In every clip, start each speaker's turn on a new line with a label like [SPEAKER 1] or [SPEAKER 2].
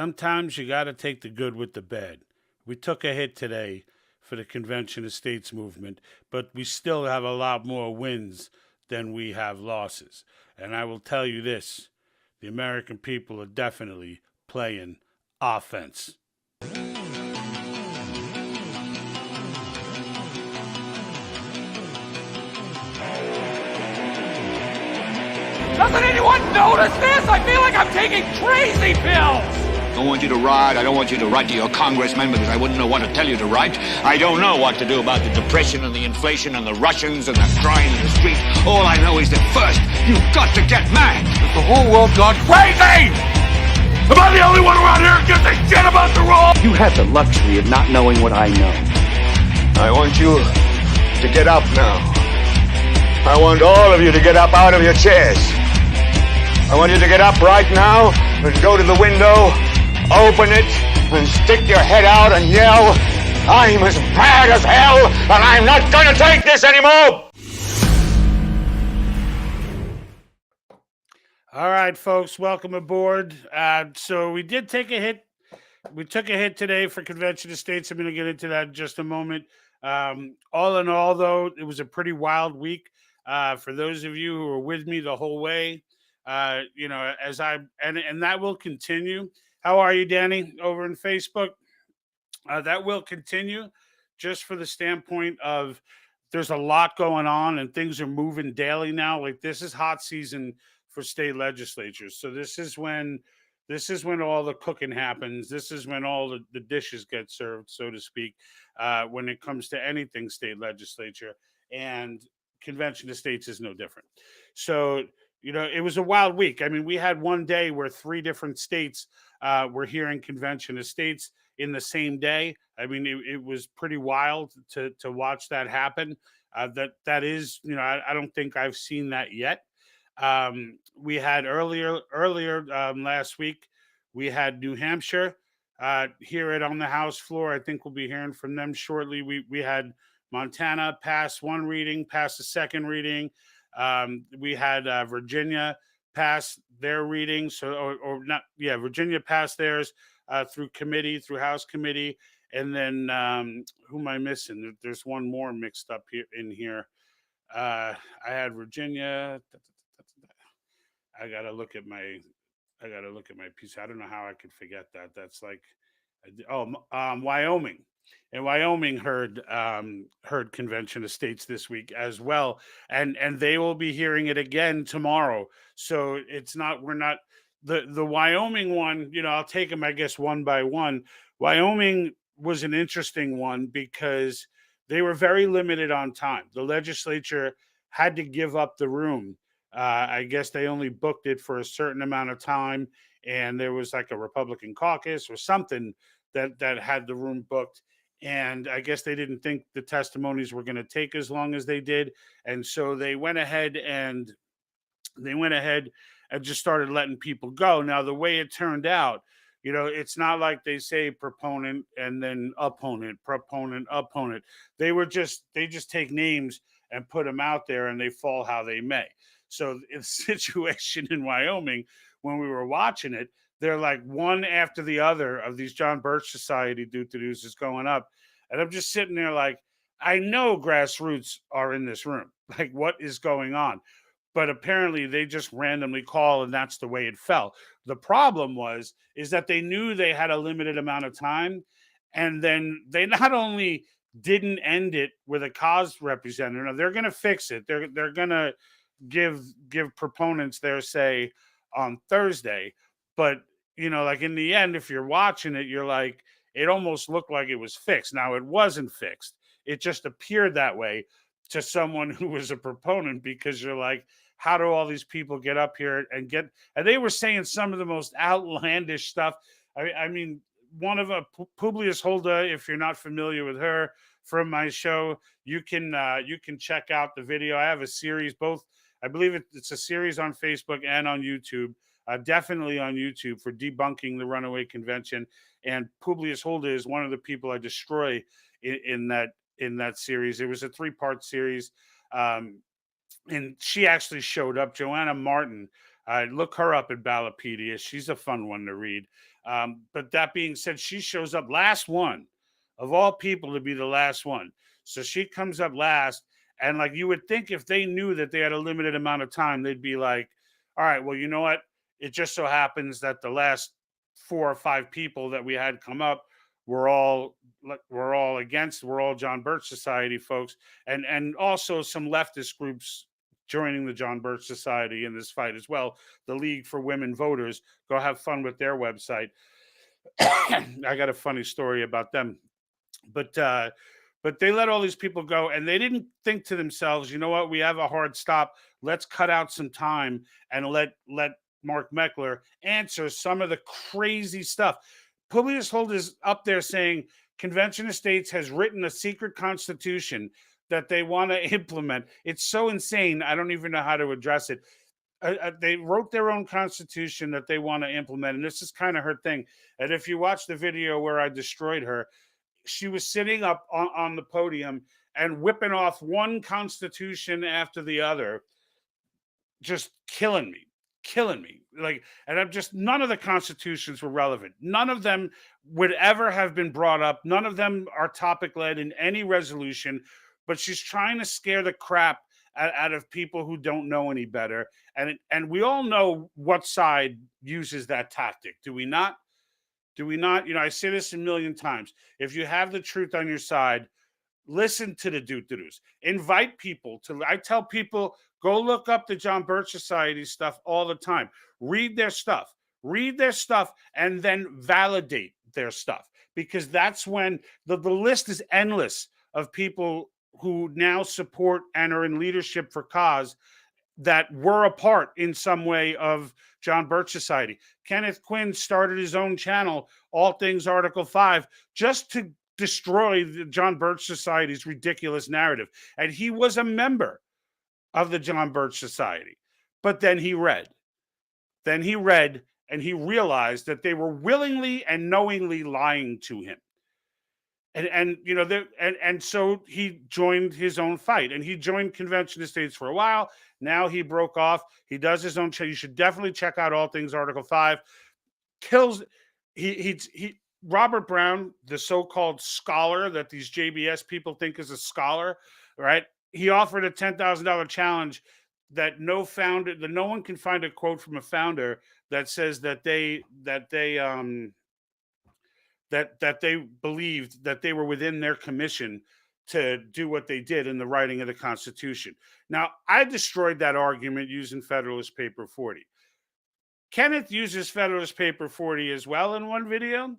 [SPEAKER 1] Sometimes you got to take the good with the bad. We took a hit today for the Convention of States movement, but we still have a lot more wins than we have losses. And I will tell you this, the American people are definitely playing offense.
[SPEAKER 2] Doesn't anyone notice this? I feel like I'm taking crazy pills!
[SPEAKER 3] I don't want you to ride. I don't want you to write to your congressman because I wouldn't know what to tell you to write. I don't know what to do about the depression and the inflation and the Russians and the crime in the streets. All I know is that first, you've got to get mad.
[SPEAKER 2] Has the whole world gone crazy? Am I the only one around here who gives a shit about the rule?
[SPEAKER 4] You have the luxury of not knowing what I know.
[SPEAKER 3] I want you to get up now. I want all of you to get up out of your chairs. I want you to get up right now and go to the window, open it, and stick your head out and yell, "I'm as mad as hell, and I'm not going to take this anymore!"
[SPEAKER 1] All right, folks, welcome aboard. So we did take a hit. We took a hit today for Convention of States. I'm going to get into that in just a moment. All in all, though, it was a pretty wild week. For those of you who were with me the whole way, as and that will continue. How are you, Danny, over in Facebook? That will continue just for the standpoint of there's a lot going on and things are moving daily now. Like this is hot season for state legislatures. So this is when all the cooking happens. This is when all the dishes get served, so to speak, when it comes to anything state legislature. And Convention of States is no different. So, it was a wild week. I mean, we had one day where 3 different states were hearing Convention of States in the same day. I mean, it was pretty wild to watch that happen. That is, I don't think I've seen that yet. We had earlier last week, we had New Hampshire hear it on the House floor. I think we'll be hearing from them shortly. We had Montana pass one reading, pass the second reading. We had Virginia pass their reading. Virginia passed theirs through House committee. And then who am I missing? There's one more mixed up here. I had Virginia. I gotta look at my piece. I don't know how I could forget that. That's like, Wyoming. And Wyoming heard Convention of States this week as well, and they will be hearing it again tomorrow. So we're not the Wyoming one. I'll take them, I guess, one by one. Wyoming was an interesting one because they were very limited on time. The legislature had to give up the room. I guess they only booked it for a certain amount of time, and there was like a Republican caucus or something that had the room booked. And I guess they didn't think the testimonies were going to take as long as they did. And so they went ahead and just started letting people go. Now, the way it turned out, it's not like they say proponent and then opponent, proponent, opponent. They just take names and put them out there and they fall how they may. So the situation in Wyoming, when we were watching it, they're like one after the other of these John Birch Society doo-to-doos is going up. And I'm just sitting there like, I know grassroots are in this room. Like, what is going on? But apparently they just randomly call, and that's the way it fell. The problem is that they knew they had a limited amount of time. And then they not only didn't end it with a cause representative, no, they're going to fix it. They're going to give proponents their say on Thursday. But like in the end, if you're watching it, you're like, it almost looked like it was fixed. Now, it wasn't fixed. It just appeared that way to someone who was a proponent, because you're like, how do all these people get up here and they were saying some of the most outlandish stuff. I mean, one of them, Publius Hulda, if you're not familiar with her from my show, you can check out the video. I have a series, both, I believe it's a series on Facebook and on YouTube. Definitely on YouTube, for debunking the runaway convention. And Publius Hulda is one of the people I destroy in that series. It was a 3-part series. And she actually showed up. Joanna Martin, look her up at Ballotpedia. She's a fun one to read. But that being said, she shows up last one of all people to be the last one. So she comes up last. And like you would think if they knew that they had a limited amount of time, they'd be like, all right, well, you know what? It just so happens that the last 4 or 5 people that we had come up were all against, we're all John Birch Society folks, and also some leftist groups joining the John Birch Society in this fight as well. The League for Women Voters, go have fun with their website. I got a funny story about them, but they let all these people go, and they didn't think to themselves, you know what, we have a hard stop. Let's cut out some time and let Mark Meckler answer some of the crazy stuff. Publius Holt is up there saying Convention of States has written a secret constitution that they want to implement. It's so insane. I don't even know how to address it. They wrote their own constitution that they want to implement, and this is kind of her thing. And if you watch the video where I destroyed her, she was sitting up on the podium and whipping off one constitution after the other, just killing me. Like, and I'm just, none of the constitutions were relevant. None of them would ever have been brought up. None of them are topic led in any resolution, but she's trying to scare the crap out of people who don't know any better. And we all know what side uses that tactic. Do we not? Do we not? You know, I say this a million times. If you have the truth on your side, listen to the doo-doos. Invite people to, I tell people, go look up the John Birch Society stuff all the time. Read their stuff. And then validate their stuff. Because that's when the list is endless of people who now support and are in leadership for cause that were a part in some way of John Birch Society. Kenneth Quinn started his own channel, All Things Article 5, just to destroy the John Birch Society's ridiculous narrative. And he was a member of the John Birch Society. But then he read. And he realized that they were willingly and knowingly lying to him. And you know, and so he joined his own fight, and he joined Convention of States for a while. Now he broke off. He does his own show. You should definitely check out All Things Article 5. Kills he Robert Brown, the so-called scholar that these JBS people think is a scholar, right? He offered a $10,000 challenge that no one can find a quote from a founder that says that they believed that they were within their commission to do what they did in the writing of the Constitution. Now, I destroyed that argument using Federalist Paper 40. Kenneth uses Federalist Paper 40 as well in one video,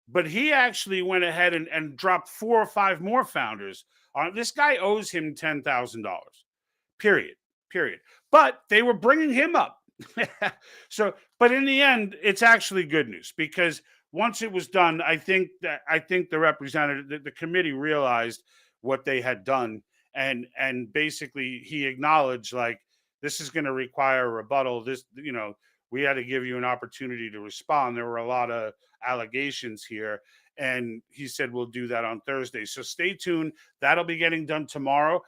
[SPEAKER 1] but he actually went ahead and dropped 4 or 5 more founders. This guy owes him $10,000, period. But they were bringing him up. But in the end, it's actually good news, because once it was done, I think the representative, the committee realized what they had done, and basically he acknowledged, like, this is going to require a rebuttal. This, you know, we had to give you an opportunity to respond. There were a lot of allegations here, and he said we'll do that on Thursday. So stay tuned. That'll be getting done tomorrow.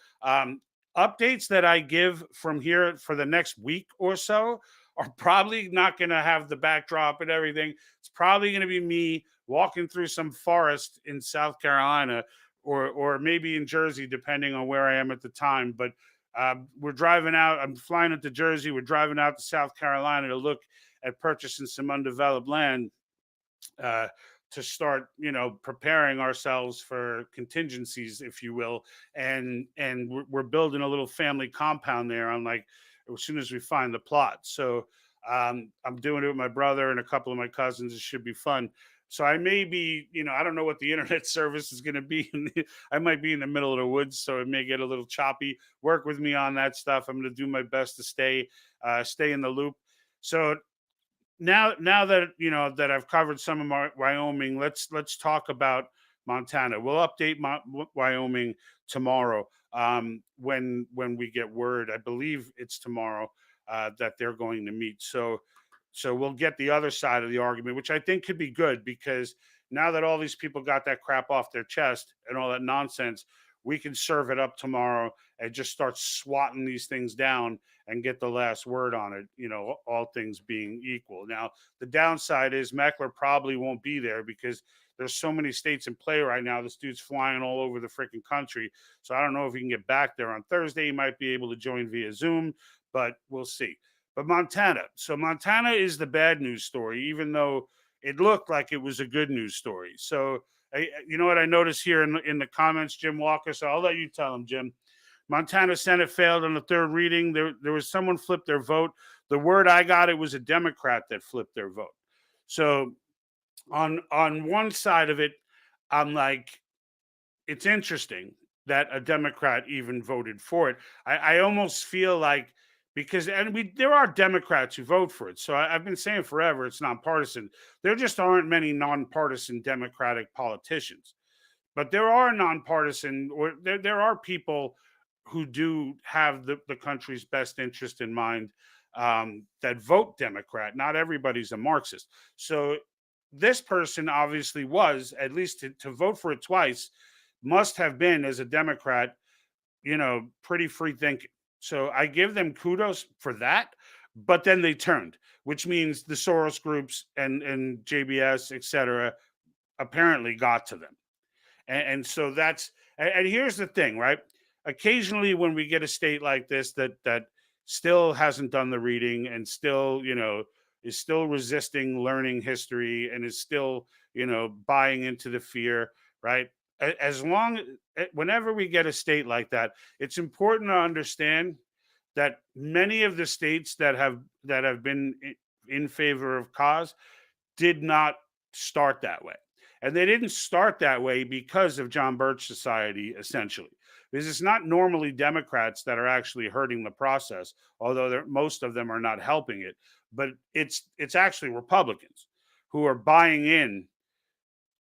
[SPEAKER 1] Updates that I give from here for the next week or so are probably not going to have the backdrop and everything. It's probably going to be me walking through some forest in South Carolina or maybe in Jersey, depending on where I am at the time. But we're driving out. I'm flying into Jersey. We're driving out to South Carolina to look at purchasing some undeveloped land to start, you know, preparing ourselves for contingencies, if you will. And we're building a little family compound there on, like, as soon as we find the plot. So I'm doing it with my brother and a couple of my cousins. It should be fun. So I may be, you know, I don't know what the internet service is going to be. I might be in the middle of the woods, so it may get a little choppy. Work with me on that stuff. I'm going to do my best to stay in the loop. So now that, you know, that I've covered some of Wyoming, let's talk about Montana. We'll update Wyoming tomorrow when we get word. I believe it's tomorrow that they're going to meet. So we'll get the other side of the argument, which I think could be good, because now that all these people got that crap off their chest and all that nonsense, we can serve it up tomorrow and just start swatting these things down and get the last word on it, all things being equal. Now, the downside is Meckler probably won't be there because there's so many states in play right now. This dude's flying all over the freaking country. So I don't know if he can get back there on Thursday. He might be able to join via Zoom, but we'll see. But Montana. So Montana is the bad news story, even though it looked like it was a good news story. So, you know what I noticed here in the comments, Jim Walker? So I'll let you tell him, Jim. Montana Senate failed on the third reading. There was someone flipped their vote. The word I got, it was a Democrat that flipped their vote. So on one side of it, I'm like, it's interesting that a Democrat even voted for it. I almost feel like there are Democrats who vote for it. So I've been saying forever it's nonpartisan. There just aren't many nonpartisan Democratic politicians, but there are nonpartisan, or there are people who do have the country's best interest in mind, that vote Democrat. Not everybody's a Marxist. So this person obviously was, at least to vote for it twice, must have been, as a Democrat, pretty free thinking. So I give them kudos for that. But then they turned, which means the Soros groups and JBS, et cetera, apparently got to them. And so and here's the thing, right? Occasionally when we get a state like this that still hasn't done the reading and still, is still resisting learning history and is still, buying into the fear, right? Whenever we get a state like that, it's important to understand that many of the states that have been in favor of cause did not start that way. And they didn't start that way because of John Birch Society, essentially. Because it's not normally Democrats that are actually hurting the process, although most of them are not helping it. But it's actually Republicans who are buying in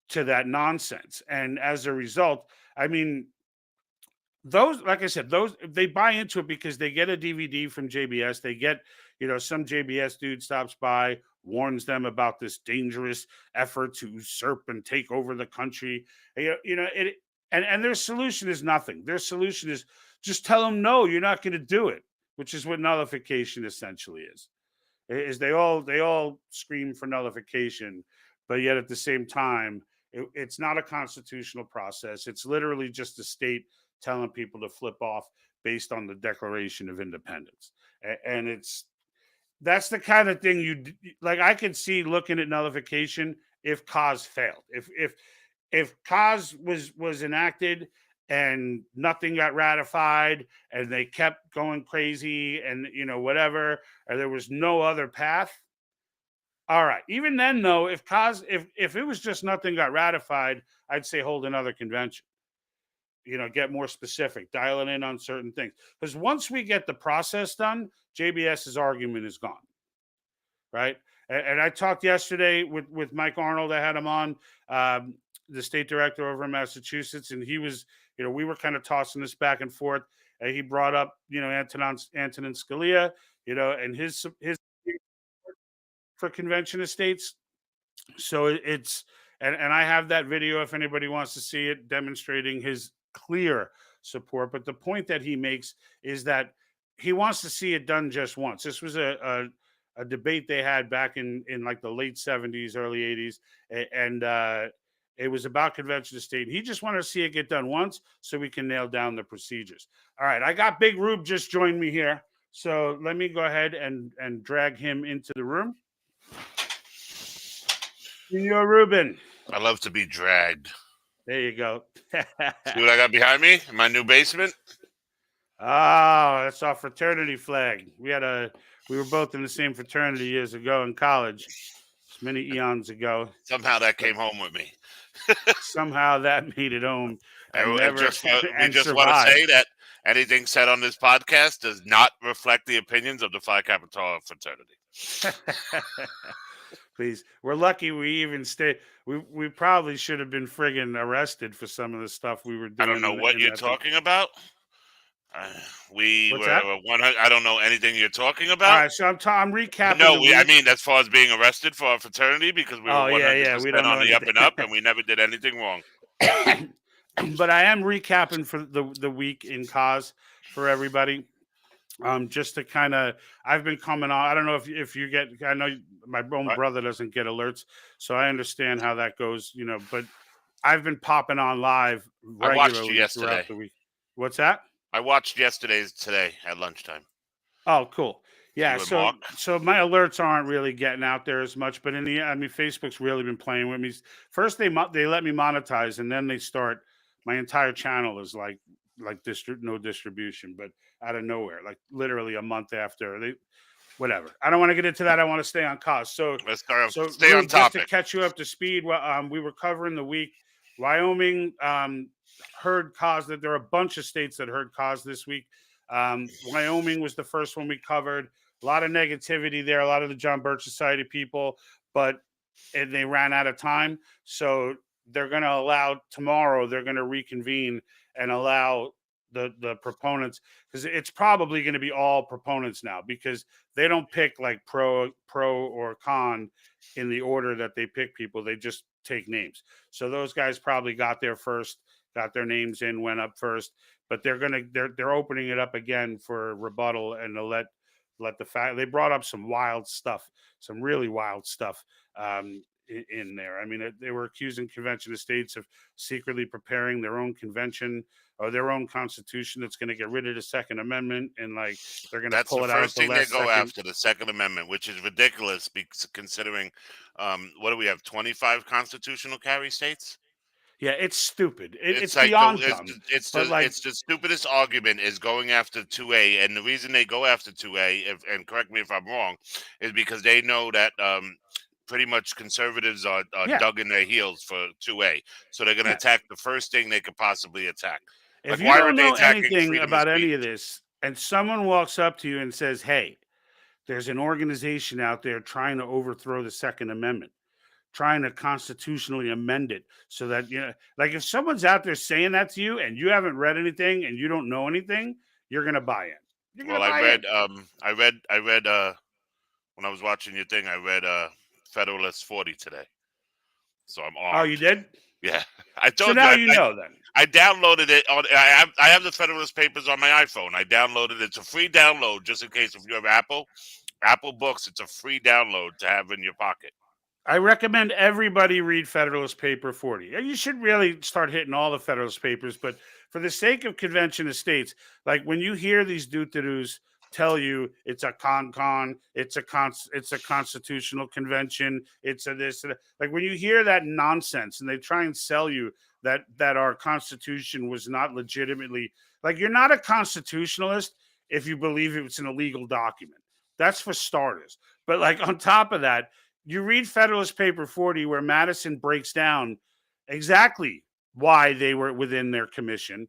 [SPEAKER 1] to that nonsense. And as a result, I mean, those, like I said, they buy into it because they get a DVD from JBS. They get, some JBS dude stops by, warns them about this dangerous effort to usurp and take over the country. And their solution is nothing. Their solution is just tell them, no, you're not going to do it, which is what nullification essentially is. Is they all scream for nullification, but yet at the same time, it's not a constitutional process. It's literally just a state telling people to flip off based on the Declaration of Independence. And that's the kind of thing I could see looking at nullification if cause failed. If cause was enacted and nothing got ratified and they kept going crazy and whatever, or there was no other path. All right. Even then, though, if it was just nothing got ratified, I'd say hold another convention. Get more specific, dial it in on certain things. Because once we get the process done, JBS's argument is gone. Right. And I talked yesterday with Mike Arnold. I had him on, the state director over in Massachusetts, and he was, we were kind of tossing this back and forth. He brought up, Antonin Scalia, and his for convention of states. So it's and I have that video if anybody wants to see it, demonstrating his clear support. But the point that he makes is that he wants to see it done just once. This was a debate they had back in like the late 70s, early 80s, and it was about convention of state. He just wanted to see it get done once so we can nail down the procedures. All right, I got Big Rube just joined me here, so let me go ahead and drag him into the room. Senor Ruben.
[SPEAKER 2] I love to be dragged.
[SPEAKER 1] There you go.
[SPEAKER 2] See what I got behind me in my new basement?
[SPEAKER 1] Oh, that's our fraternity flag. We were both in the same fraternity years ago in college, many eons ago.
[SPEAKER 2] Somehow that came home with me.
[SPEAKER 1] Somehow that made it home.
[SPEAKER 2] We just want to say that anything said on this podcast does not reflect the opinions of the Phi Kappa fraternity.
[SPEAKER 1] Please. We're lucky we even stayed. We probably should have been friggin' arrested for some of the stuff we were doing.
[SPEAKER 2] I don't know what you're talking about. I don't know anything you're talking about.
[SPEAKER 1] All right, so I'm recapping.
[SPEAKER 2] No, I mean as far as being arrested for our fraternity, because we were 100%
[SPEAKER 1] we don't know
[SPEAKER 2] on the up and up, and we never did anything wrong.
[SPEAKER 1] but I am recapping for the week in cause for everybody. Just to kind of, I've been coming on. I don't know if you get. I know my own brother doesn't get alerts, so I understand how that goes. But I've been popping on live regularly throughout the week. What's that?
[SPEAKER 2] I watched yesterday's today at lunchtime.
[SPEAKER 1] Oh, cool. Yeah, so my alerts aren't really getting out there as much, but Facebook's really been playing with me. First, they let me monetize, and then they start. My entire channel is like no distribution, but out of nowhere, like literally a month after they. Whatever. I don't want to get into that. I want to stay on cause. So
[SPEAKER 2] stay on topic.
[SPEAKER 1] Just to catch you up to speed, we were covering the week. Wyoming heard cause. That there are a bunch of states that heard cause this week. Wyoming was the first one we covered. A lot of negativity there. A lot of the John Birch Society people, but they ran out of time. So they're going to allow tomorrow. They're going to reconvene and allow the proponents, because it's probably going to be all proponents now, because they don't pick like pro or con in the order that they pick people. They just take names. So those guys probably got there first, got their names in, went up first, but they're opening it up again for rebuttal and to let the fact they brought up some wild stuff, some really wild stuff in there. I mean, they were accusing Convention of States of secretly preparing their own convention or their own constitution that's going to get rid of the Second Amendment, and like they're going to pull it out.
[SPEAKER 2] That's the first thing they go after, the Second Amendment, which is ridiculous considering what do we have, 25 constitutional carry states?
[SPEAKER 1] Yeah, it's stupid. It's like beyond dumb.
[SPEAKER 2] It's the stupidest argument is going after 2A, and the reason they go after 2A, and correct me if I'm wrong, is because they know that pretty much conservatives are dug in their heels for 2A, so they're going to attack the first thing they could possibly attack.
[SPEAKER 1] If you don't know anything about any of this, and someone walks up to you and says, "Hey, there's an organization out there trying to overthrow the Second Amendment, trying to constitutionally amend it so that, like if someone's out there saying that to you and you haven't read anything and you don't know anything, you're going to buy in."
[SPEAKER 2] I read when I was watching your thing, I read Federalist 40 today. So I'm armed.
[SPEAKER 1] Oh, you did?
[SPEAKER 2] Yeah. I told
[SPEAKER 1] so now you know then.
[SPEAKER 2] I downloaded it I have the Federalist Papers on my iPhone. I downloaded it. It's a free download, just in case if you have Apple Books, it's a free download to have in your pocket.
[SPEAKER 1] I recommend everybody read Federalist Paper 40. You should really start hitting all the Federalist Papers, but for the sake of Convention of States, like when you hear these doo-doo-doos tell you it's a con, it's a constitutional convention, it's a this, like when you hear that nonsense and they try and sell you that our Constitution was not legitimately, like you're not a constitutionalist if you believe it's an illegal document. That's for starters. But like on top of that, you read Federalist Paper 40, where Madison breaks down exactly why they were within their commission,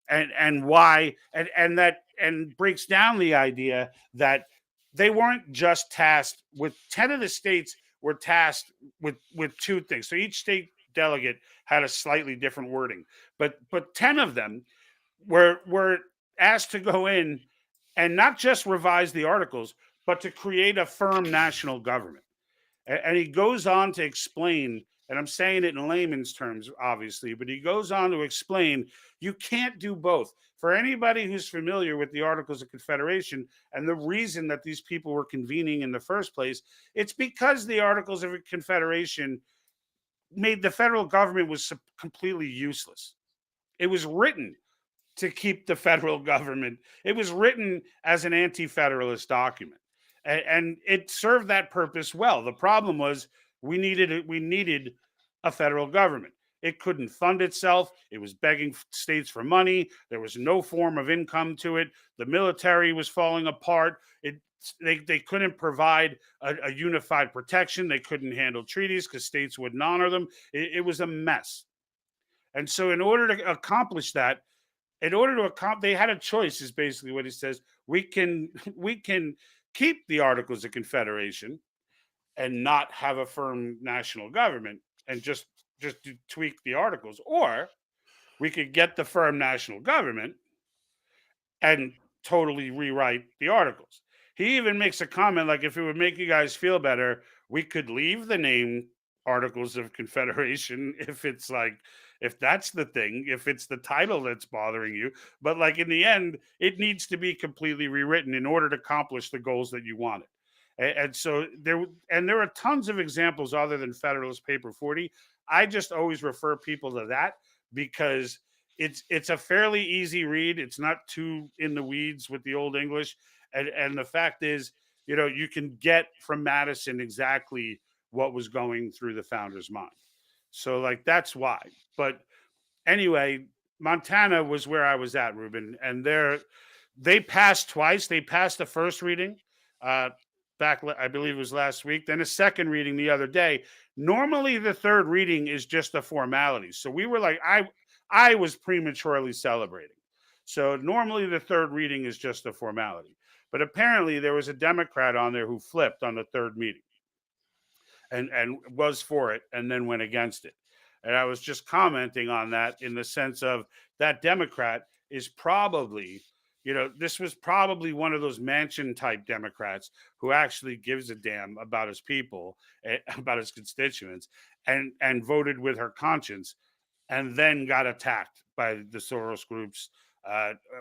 [SPEAKER 1] and why, and breaks down the idea that they weren't just tasked with 10 of the states were tasked with two things. So each state delegate had a slightly different wording, but 10 of them were asked to go in and not just revise the articles, but to create a firm national government. And he goes on to explain, and I'm saying it in layman's terms, obviously, but he goes on to explain you can't do both. For anybody who's familiar with the Articles of Confederation and the reason that these people were convening in the first place, it's because the Articles of Confederation made the federal government was completely useless. It was written to keep the federal government. It was written as an anti-federalist document. And it served that purpose well. The problem was we needed a federal government. It couldn't fund itself. It was begging states for money. There was no form of income to it. The military was falling apart. They couldn't provide a unified protection. They couldn't handle treaties because states wouldn't honor them. It was a mess. And so in order to accomplish that, they had a choice, is basically what he says. We can keep the Articles of Confederation and not have a firm national government and just tweak the articles, or we could get the firm national government and totally rewrite the articles. He even makes a comment like, if it would make you guys feel better, we could leave the name Articles of Confederation if it's like if that's the thing, if it's the title that's bothering you. But like in the end, it needs to be completely rewritten in order to accomplish the goals that you wanted. And so there are tons of examples other than Federalist Paper 40. I just always refer people to that because it's a fairly easy read. It's not too in the weeds with the old English. And the fact is, you can get from Madison exactly what was going through the founder's mind. So like that's why. But anyway, Montana was where I was at, Ruben, and they passed twice. They passed the first reading back, I believe it was last week, then a second reading the other day. Normally, the third reading is just a formality. So we were like, I was prematurely celebrating. So normally the third reading is just a formality. But apparently there was a Democrat on there who flipped on the third meeting and was for it and then went against it. And I was just commenting on that in the sense of that Democrat is probably, this was probably one of those mansion type Democrats who actually gives a damn about his people, about his constituents, and voted with her conscience, and then got attacked by the Soros groups.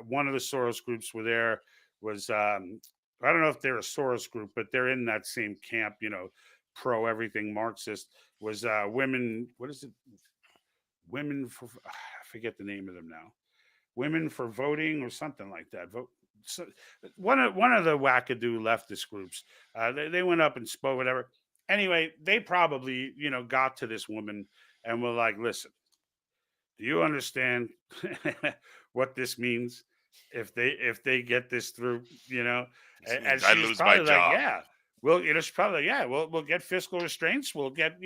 [SPEAKER 1] One of the Soros groups was I don't know if they're a Soros group, but they're in that same camp, pro everything Marxist. Was women, what is it? Women for, I forget the name of them now. Women for Voting or something like that. Vote. So one of the wackadoo leftist groups. They went up and spoke, whatever. Anyway, they probably got to this woman and were like, "Listen, do you understand what this means if they get this through?" And
[SPEAKER 2] I
[SPEAKER 1] she's
[SPEAKER 2] lose
[SPEAKER 1] probably
[SPEAKER 2] my
[SPEAKER 1] like,
[SPEAKER 2] job.
[SPEAKER 1] "Yeah." Well, she's probably, yeah, we'll get fiscal restraints. We'll get,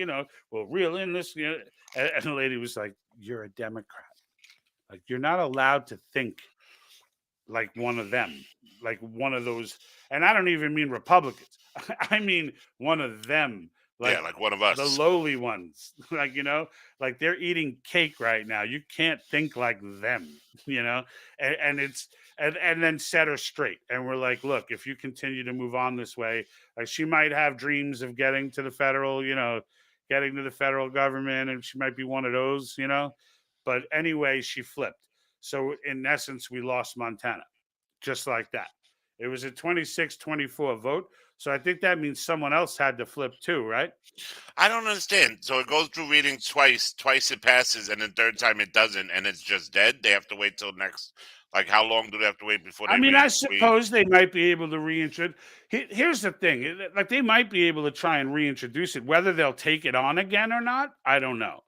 [SPEAKER 1] we'll reel in this, and the lady was like, "You're a Democrat. Like, you're not allowed to think like one of them, like one of those." And I don't even mean Republicans. I mean one of them,
[SPEAKER 2] Yeah,
[SPEAKER 1] like
[SPEAKER 2] like one of
[SPEAKER 1] the
[SPEAKER 2] us.
[SPEAKER 1] lowly ones. Like, like they're eating cake right now. You can't think like them, and it's and then set her straight. And we're like, look, if you continue to move on this way, like she might have dreams of getting to the federal, getting to the federal government, and she might be one of those, But anyway, she flipped. So in essence, we lost Montana just like that. It was a 26-24 vote. So I think that means someone else had to flip too, right?
[SPEAKER 2] I don't understand. So it goes through reading twice. Twice it passes, and then third time it doesn't, and it's just dead. They have to wait till next. Like, how long do they have to wait before
[SPEAKER 1] I
[SPEAKER 2] they
[SPEAKER 1] mean, I suppose they might be able to reintroduce. Here's the thing: like they might be able to try and reintroduce it. Whether they'll take it on again or not, I don't know.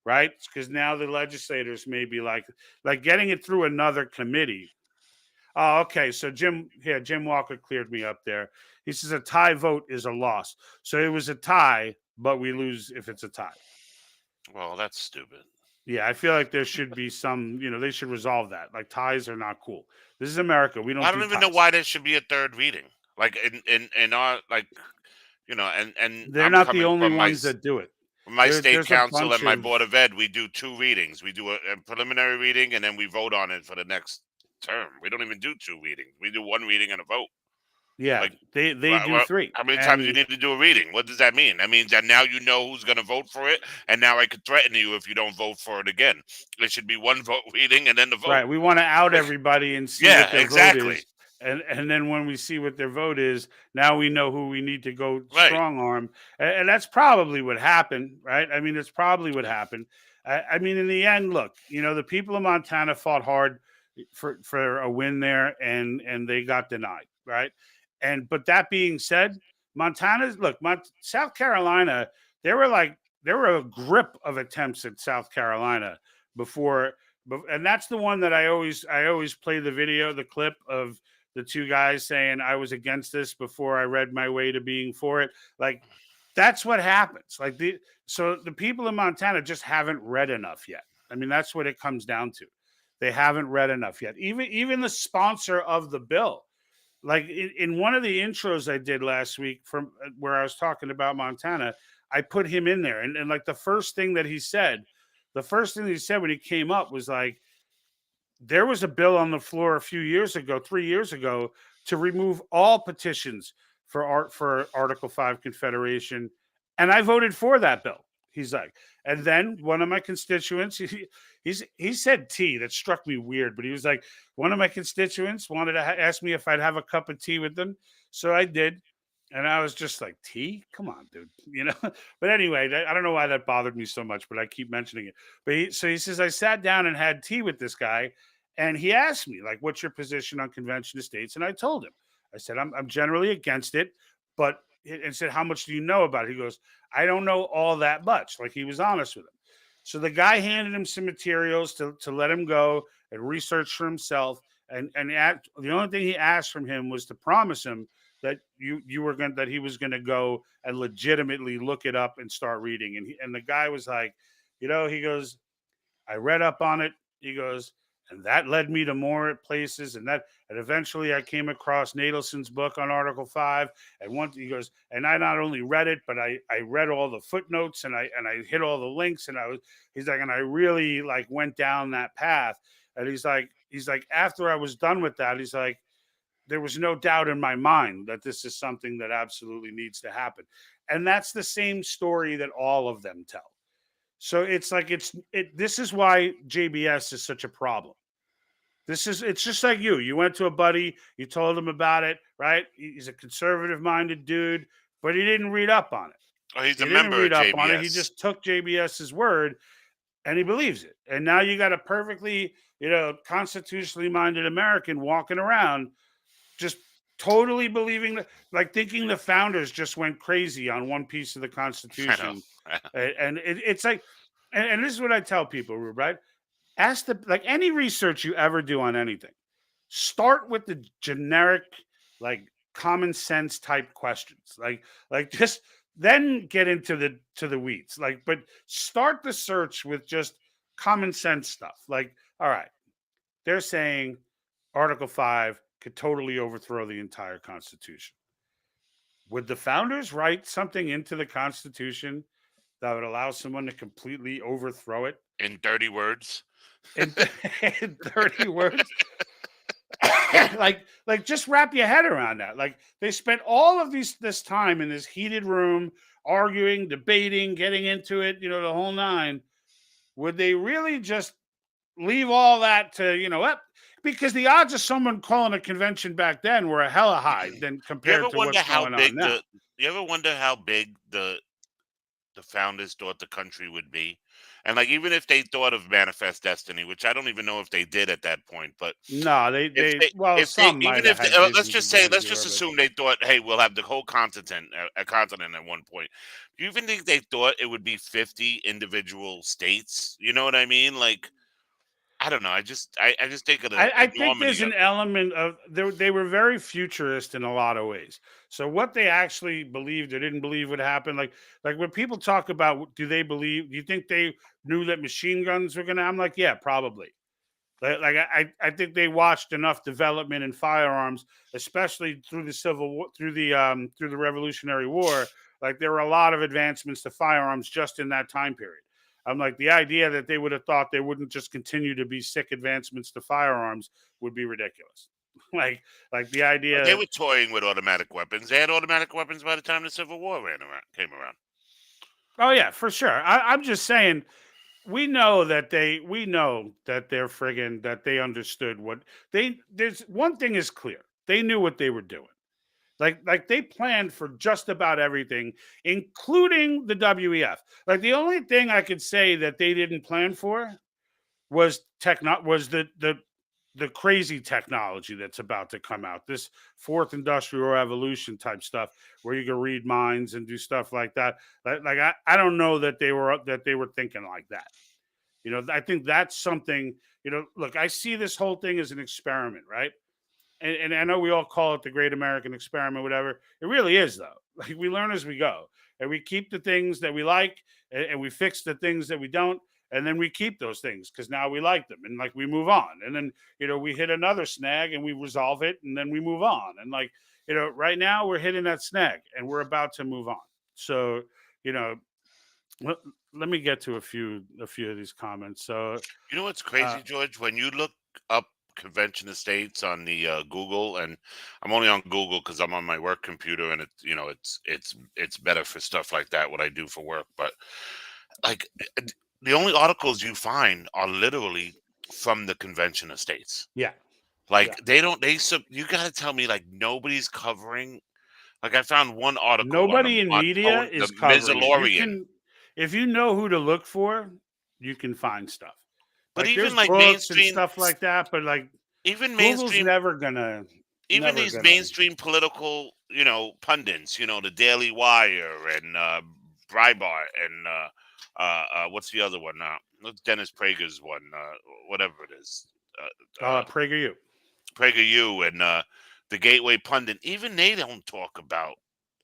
[SPEAKER 1] Right? Because now the legislators may be like getting it through another committee. Oh, okay. So Jim Walker cleared me up there. He says a tie vote is a loss. So it was a tie, but we lose if it's a tie.
[SPEAKER 2] Well, that's stupid.
[SPEAKER 1] Yeah, I feel like there should be some, they should resolve that. Like ties are not cool. This is America. We don't.
[SPEAKER 2] I don't even know why there should be a third reading. Like in our and
[SPEAKER 1] they're
[SPEAKER 2] I'm
[SPEAKER 1] not the
[SPEAKER 2] coming
[SPEAKER 1] only
[SPEAKER 2] from
[SPEAKER 1] ones that do it.
[SPEAKER 2] my state
[SPEAKER 1] There's a
[SPEAKER 2] council and
[SPEAKER 1] bunch
[SPEAKER 2] my
[SPEAKER 1] of
[SPEAKER 2] board of ed. We do two readings. We do a preliminary reading, and then we vote on it for the next term. We don't even do two readings. We do one reading and a vote.
[SPEAKER 1] yeah.
[SPEAKER 2] Like,
[SPEAKER 1] They do three.
[SPEAKER 2] How many times you need to do a reading? What does that mean? That means that now you know who's going to vote for it, and now I could threaten you if you don't vote for it again. It should be one vote reading and then the vote.
[SPEAKER 1] Right. We want to out everybody and see
[SPEAKER 2] Yeah,
[SPEAKER 1] what their
[SPEAKER 2] exactly.
[SPEAKER 1] vote is. And then when we see what their vote is, now we know who we need to go
[SPEAKER 2] Right.
[SPEAKER 1] strong arm. And that's probably what happened, right? I mean, it's probably what happened. I mean, in the end, look, the people of Montana fought hard for a win there, and they got denied, right? But that being said, South Carolina, there were a grip of attempts at South Carolina before, and that's the one that I always play the clip of the two guys saying I was against this before I read my way to being for it. Like that's what happens. So the people in Montana just haven't read enough yet. I mean, that's what it comes down to. They haven't read enough yet. Even the sponsor of the bill, like in one of the intros I did last week from where I was talking about Montana, I put him in there. And like the first thing he said when he came up was like, there was a bill on the floor 3 years ago, to remove all petitions for Article 5 Confederation And I voted for that bill. He's like, and then one of my constituents, he said tea. That struck me weird, but he was like, one of my constituents wanted to ask me if I'd have a cup of tea with them. So I did. And I was just like, tea? Come on, dude. But anyway, I don't know why that bothered me so much, but I keep mentioning it. But so he says, I sat down and had tea with this guy. And he asked me, like, what's your position on convention of states? And I told him, I said, I'm generally against it, but, and said, how much do you know about it? He goes, I don't know all that much. Like, he was honest with him. So the guy handed him some materials to let him go and research for himself. And the only thing he asked from him was to promise him that that he was going to go and legitimately look it up and start reading. And the guy was like, he goes, I read up on it. He goes, and that led me to more places, and eventually I came across Nadelson's book on Article 5. And he goes, and I not only read it, but I read all the footnotes and I hit all the links, and he's like, and I really like went down that path. And he's like, after I was done with that, he's like, there was no doubt in my mind that this is something that absolutely needs to happen. And that's the same story that all of them tell. So it's like, this is why JBS is such a problem. It's just like you went to a buddy, you told him about it, right? He's a conservative minded dude, but he didn't read up on it.
[SPEAKER 2] Oh, he's a member of JBS.
[SPEAKER 1] He just took JBS's word and he believes it. And now you got a perfectly, constitutionally minded American walking around just totally believing that, like thinking the founders just went crazy on one piece of the Constitution. And it's like, and this is what I tell people, Rube, right? Ask any research you ever do on anything, start with the generic, like common sense type questions, like just then get into the weeds. But start the search with just common sense stuff. Like, all right, they're saying Article 5 could totally overthrow the entire Constitution. Would the founders write something into the Constitution that would allow someone to completely overthrow it?
[SPEAKER 2] In dirty words?
[SPEAKER 1] In 30 words. like just wrap your head around that. Like, they spent all of this time in this heated room arguing, debating, getting into it, the whole nine. Would they really just leave all that to because the odds of someone calling a convention back then were a hella high than compared to what's going on now.
[SPEAKER 2] You ever wonder how big the founders thought the country would be? And like, even if they thought of Manifest Destiny, which I don't even know if they did at that point, but
[SPEAKER 1] no,
[SPEAKER 2] let's just assume they thought, hey, we'll have the whole continent at one point. Do you even think they thought it would be 50 individual states? You know what I mean? Like, I don't know. I just think of
[SPEAKER 1] I think there's an element of they were very futurist in a lot of ways. So what they actually believed or didn't believe would happen, like when people talk about, do you think they knew that machine guns were gonna? I'm like, yeah, probably. Like I think they watched enough development in firearms, especially through the Civil War, through the Revolutionary War. Like, there were a lot of advancements to firearms just in that time period. I'm like, the idea that they would have thought there wouldn't just continue to be sick advancements to firearms would be ridiculous. like the idea
[SPEAKER 2] they were toying with automatic weapons. They had automatic weapons by the time the Civil War came around.
[SPEAKER 1] Oh yeah, for sure. I'm just saying, we know that they're friggin' that they understood what there's one thing is clear. They knew what they were doing. Like they planned for just about everything, including the WEF. Like, the only thing I could say that they didn't plan for was the crazy technology that's about to come out. This fourth industrial revolution type stuff where you can read minds and do stuff like that. Like I don't know that they were thinking like that. I think that's something, look, I see this whole thing as an experiment, right? And I know we all call it the Great American Experiment, whatever. It really is, though. Like, we learn as we go, and we keep the things that we like, and we fix the things that we don't, and then we keep those things because now we like them, and like we move on, and then we hit another snag and we resolve it, and then we move on, and like right now we're hitting that snag and we're about to move on. So let me get to a few of these comments. So
[SPEAKER 2] what's crazy, George? When you look up convention estates on the Google, and I'm only on Google because I'm on my work computer, and it's better for stuff like that, what I do for work. But like the only articles you find are literally from the convention estates.
[SPEAKER 1] Yeah.
[SPEAKER 2] Like
[SPEAKER 1] Yeah.
[SPEAKER 2] you got to tell me like nobody's covering. Like I found one article
[SPEAKER 1] Nobody in media
[SPEAKER 2] the
[SPEAKER 1] is covering it. You
[SPEAKER 2] Mandalorian.
[SPEAKER 1] can, if you know who to look for, you can find stuff.
[SPEAKER 2] But
[SPEAKER 1] Like
[SPEAKER 2] even
[SPEAKER 1] there's
[SPEAKER 2] like
[SPEAKER 1] books and stuff like that, but like
[SPEAKER 2] even
[SPEAKER 1] Google's
[SPEAKER 2] mainstream, even
[SPEAKER 1] never
[SPEAKER 2] these
[SPEAKER 1] gonna.
[SPEAKER 2] mainstream political, pundits, the Daily Wire and Breitbart and what's the other one now? Dennis Prager's one, whatever it is,
[SPEAKER 1] PragerU.
[SPEAKER 2] PragerU and the Gateway Pundit. Even they don't talk about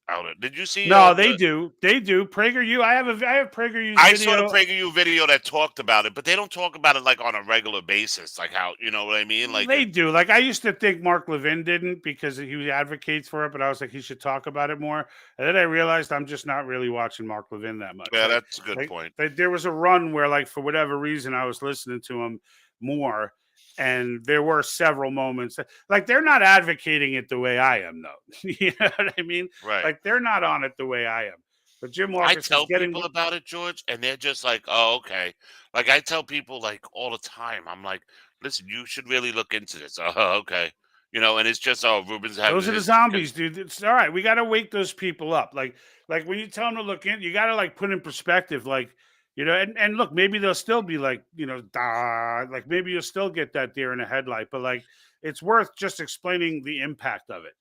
[SPEAKER 2] it. Did you see?
[SPEAKER 1] No, they do. They do. PragerU. I have PragerU's
[SPEAKER 2] I
[SPEAKER 1] video.
[SPEAKER 2] saw the PragerU video that talked about it, but they don't talk about it like on a regular basis, like how you know what I mean. Like
[SPEAKER 1] they do. Like I used to think Mark Levin didn't because he advocates for it, but I was like he should talk about it more. And then I realized I'm just not really watching Mark Levin that much.
[SPEAKER 2] Yeah,
[SPEAKER 1] like,
[SPEAKER 2] that's a good point.
[SPEAKER 1] There was a run where, like, for whatever reason, I was listening to him more, and there were several moments like they're not advocating it the way I am, though. You know what I mean?
[SPEAKER 2] Right.
[SPEAKER 1] Like they're not on it the way I am. But Jim
[SPEAKER 2] I
[SPEAKER 1] Marcus
[SPEAKER 2] tell
[SPEAKER 1] is getting
[SPEAKER 2] people about it, George, and they're just like, "Oh, okay." Like I tell people like all the time. I'm like, "Listen, you should really look into this." Oh, okay. And it's just Ruben's having
[SPEAKER 1] those are the zombies, dude. It's all right. We got to wake those people up. Like when you tell them to look in, you got to like put in perspective, like, and look, maybe they'll still be like, like maybe you'll still get that deer in a headlight, but like, it's worth just explaining the impact of it.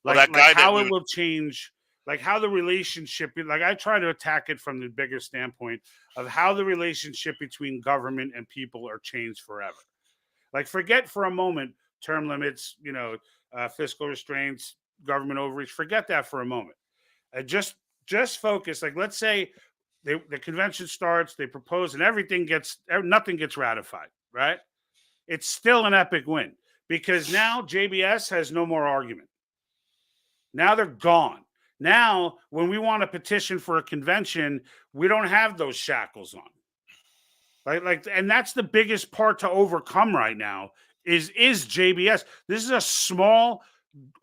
[SPEAKER 2] Well,
[SPEAKER 1] Like,
[SPEAKER 2] that guy
[SPEAKER 1] how it will change, like how the relationship, like I try to attack it from the bigger standpoint of how the relationship between government and people are changed forever. Like forget for a moment term limits, fiscal restraints, government overreach. Forget that for a moment. Just focus. Like let's say the convention starts, they propose, and nothing gets ratified. Right? It's still an epic win because now JBS has no more argument. Now they're gone. Now, when we want to petition for a convention, we don't have those shackles on. And that's the biggest part to overcome right now is JBS. This is a small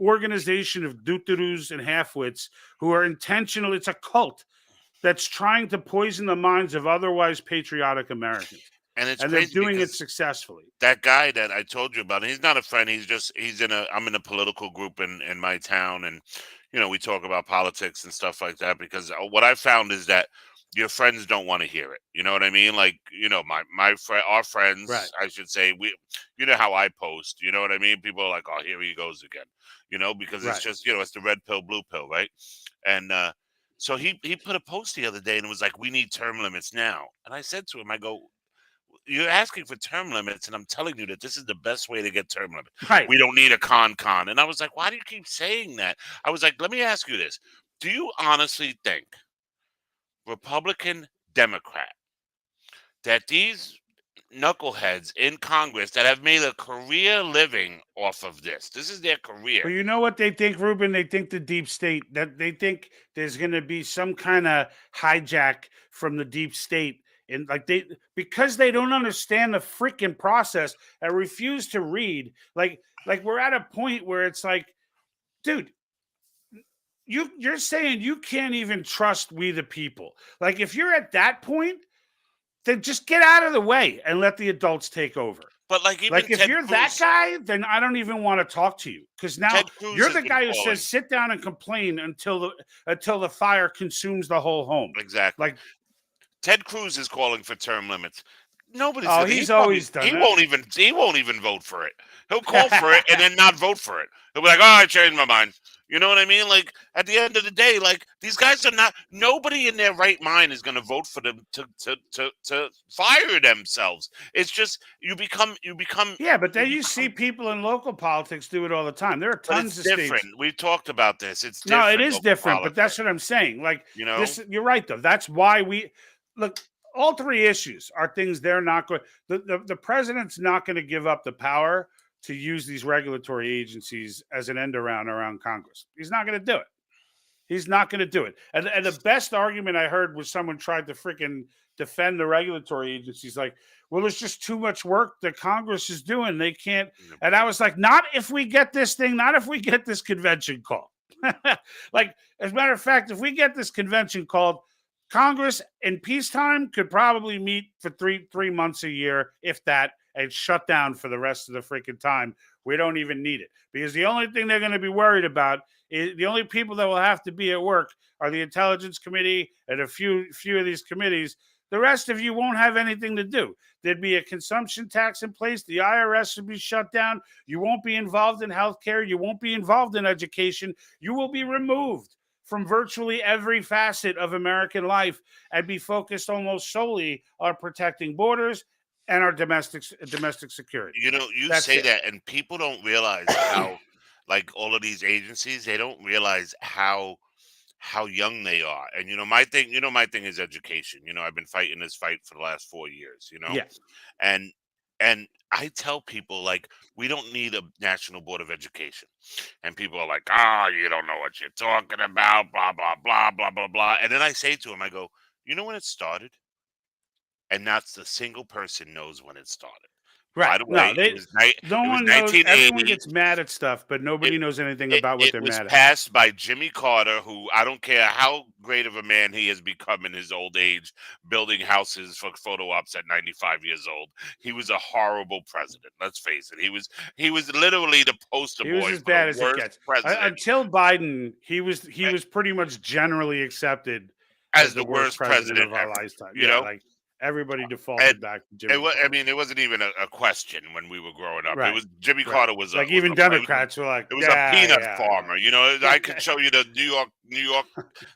[SPEAKER 1] organization of dootaroos and halfwits who are intentional. It's a cult that's trying to poison the minds of otherwise patriotic Americans.
[SPEAKER 2] And
[SPEAKER 1] they're doing it successfully.
[SPEAKER 2] That guy that I told you about, he's not a friend. I'm in a political group in my town, and we talk about politics and stuff like that. Because what I found is that your friends don't want to hear it. You know what I mean? Like our friends,
[SPEAKER 1] right.
[SPEAKER 2] I should say, how I post. You know what I mean? People are like, "Oh, here he goes again," because it's just it's the red pill, blue pill, right? And so he put a post the other day and it was like, "We need term limits now." And I said to him, I go, "You're asking for term limits, and I'm telling you that this is the best way to get term limits.
[SPEAKER 1] Right.
[SPEAKER 2] We don't need a con." And I was like, "Why do you keep saying that?" I was like, "Let me ask you this. Do you honestly think, Republican, Democrat, that these knuckleheads in Congress that have made a career living off of this is their career?"
[SPEAKER 1] Well, you know what they think, Ruben? They think the deep state, that they think there's going to be some kind of hijack from the deep state. And because they don't understand the freaking process and refuse to read, like we're at a point where it's like, dude, you're saying you can't even trust we the people. Like if you're at that point, then just get out of the way and let the adults take over.
[SPEAKER 2] But like if
[SPEAKER 1] you're that guy, then I don't even want to talk to you because now you're the guy who says sit down and complain until the fire consumes the whole home.
[SPEAKER 2] Exactly.
[SPEAKER 1] Like
[SPEAKER 2] Ted Cruz is calling for term limits. Nobody's.
[SPEAKER 1] Oh, he's always done.
[SPEAKER 2] He won't even vote for it. He'll call for it and then not vote for it. He'll be like, "Oh, I changed my mind." You know what I mean? Like at the end of the day, like these guys are not. Nobody in their right mind is going to vote for them to fire themselves. It's just you become.
[SPEAKER 1] Yeah, but then you see people in local politics do it all the time. There are tons of
[SPEAKER 2] different.
[SPEAKER 1] states.
[SPEAKER 2] We've talked about this. It's different.
[SPEAKER 1] No, it is different,
[SPEAKER 2] politics.
[SPEAKER 1] but that's what I'm saying. Like you're right though. That's why we look. All three issues are things they're not going. The president's not going to give up the power to use these regulatory agencies as an end around Congress. He's not going to do it. He's not going to do it. And the best argument I heard was someone tried to freaking defend the regulatory agencies, like, well, it's just too much work that Congress is doing. They can't. And I was like, not if we get this thing, not if we get this convention called. Like, as a matter of fact, if we get this convention called, Congress in peacetime could probably meet for three months a year, if that, and shut down for the rest of the freaking time. We don't even need it, because the only thing they're going to be worried about is the only people that will have to be at work are the Intelligence Committee and a few of these committees. The rest of you won't have anything to do. There'd be a consumption tax in place. The IRS would be shut down. You won't be involved in healthcare. You won't be involved in education. You will be removed from virtually every facet of American life and be focused almost solely on protecting borders and our domestic security.
[SPEAKER 2] You know, you
[SPEAKER 1] That's
[SPEAKER 2] say
[SPEAKER 1] it.
[SPEAKER 2] that, and people don't realize how, like, all of these agencies, they don't realize how young they are. And my thing is education. I've been fighting this fight for the last 4 years.
[SPEAKER 1] Yeah.
[SPEAKER 2] And I tell people, like, we don't need a National Board of Education. And people are like, you don't know what you're talking about, blah, blah, blah, blah, blah, blah. And then I say to them, I go, you know when it started? And not the single person knows when it started. By
[SPEAKER 1] Right.
[SPEAKER 2] the
[SPEAKER 1] No,
[SPEAKER 2] way, it was
[SPEAKER 1] no one knows.
[SPEAKER 2] 1980.
[SPEAKER 1] Everyone gets mad at stuff, but nobody
[SPEAKER 2] It
[SPEAKER 1] knows anything about what
[SPEAKER 2] it
[SPEAKER 1] they're
[SPEAKER 2] was
[SPEAKER 1] mad at.
[SPEAKER 2] passed by Jimmy Carter, who, I don't care how great of a man he has become in his old age, building houses for photo ops at 95 years old. He was a horrible president. Let's face it. He was literally the poster
[SPEAKER 1] He was
[SPEAKER 2] boy
[SPEAKER 1] as
[SPEAKER 2] for
[SPEAKER 1] bad
[SPEAKER 2] the
[SPEAKER 1] as it
[SPEAKER 2] worst
[SPEAKER 1] gets.
[SPEAKER 2] president
[SPEAKER 1] Until Biden, he was pretty much generally accepted
[SPEAKER 2] as
[SPEAKER 1] the
[SPEAKER 2] the
[SPEAKER 1] worst
[SPEAKER 2] worst
[SPEAKER 1] president
[SPEAKER 2] president
[SPEAKER 1] of our
[SPEAKER 2] ever.
[SPEAKER 1] lifetime.
[SPEAKER 2] You
[SPEAKER 1] Yeah,
[SPEAKER 2] know,
[SPEAKER 1] like everybody defaulted back to Jimmy
[SPEAKER 2] I
[SPEAKER 1] Carter.
[SPEAKER 2] mean, it wasn't even a question when we were growing up. It
[SPEAKER 1] Right.
[SPEAKER 2] was Jimmy
[SPEAKER 1] Right.
[SPEAKER 2] Carter was
[SPEAKER 1] Like,
[SPEAKER 2] was
[SPEAKER 1] even
[SPEAKER 2] a
[SPEAKER 1] Democrats were like,
[SPEAKER 2] it was
[SPEAKER 1] yeah,
[SPEAKER 2] a peanut
[SPEAKER 1] yeah,
[SPEAKER 2] farmer.
[SPEAKER 1] yeah.
[SPEAKER 2] I could show you the New York,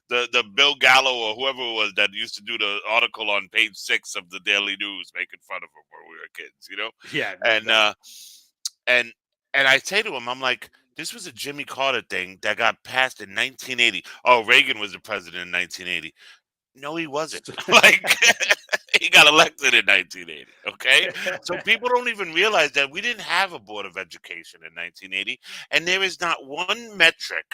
[SPEAKER 2] the Bill Gallo or whoever it was that used to do the article on page 6 of the Daily News making fun of him when we were kids.
[SPEAKER 1] Yeah. No
[SPEAKER 2] And
[SPEAKER 1] doubt.
[SPEAKER 2] and I say to him, I'm like, this was a Jimmy Carter thing that got passed in 1980. Oh, Reagan was the president in 1980. No, he wasn't. Like, he got elected in 1980. Okay, so people don't even realize that we didn't have a board of education in 1980, and there is not one metric,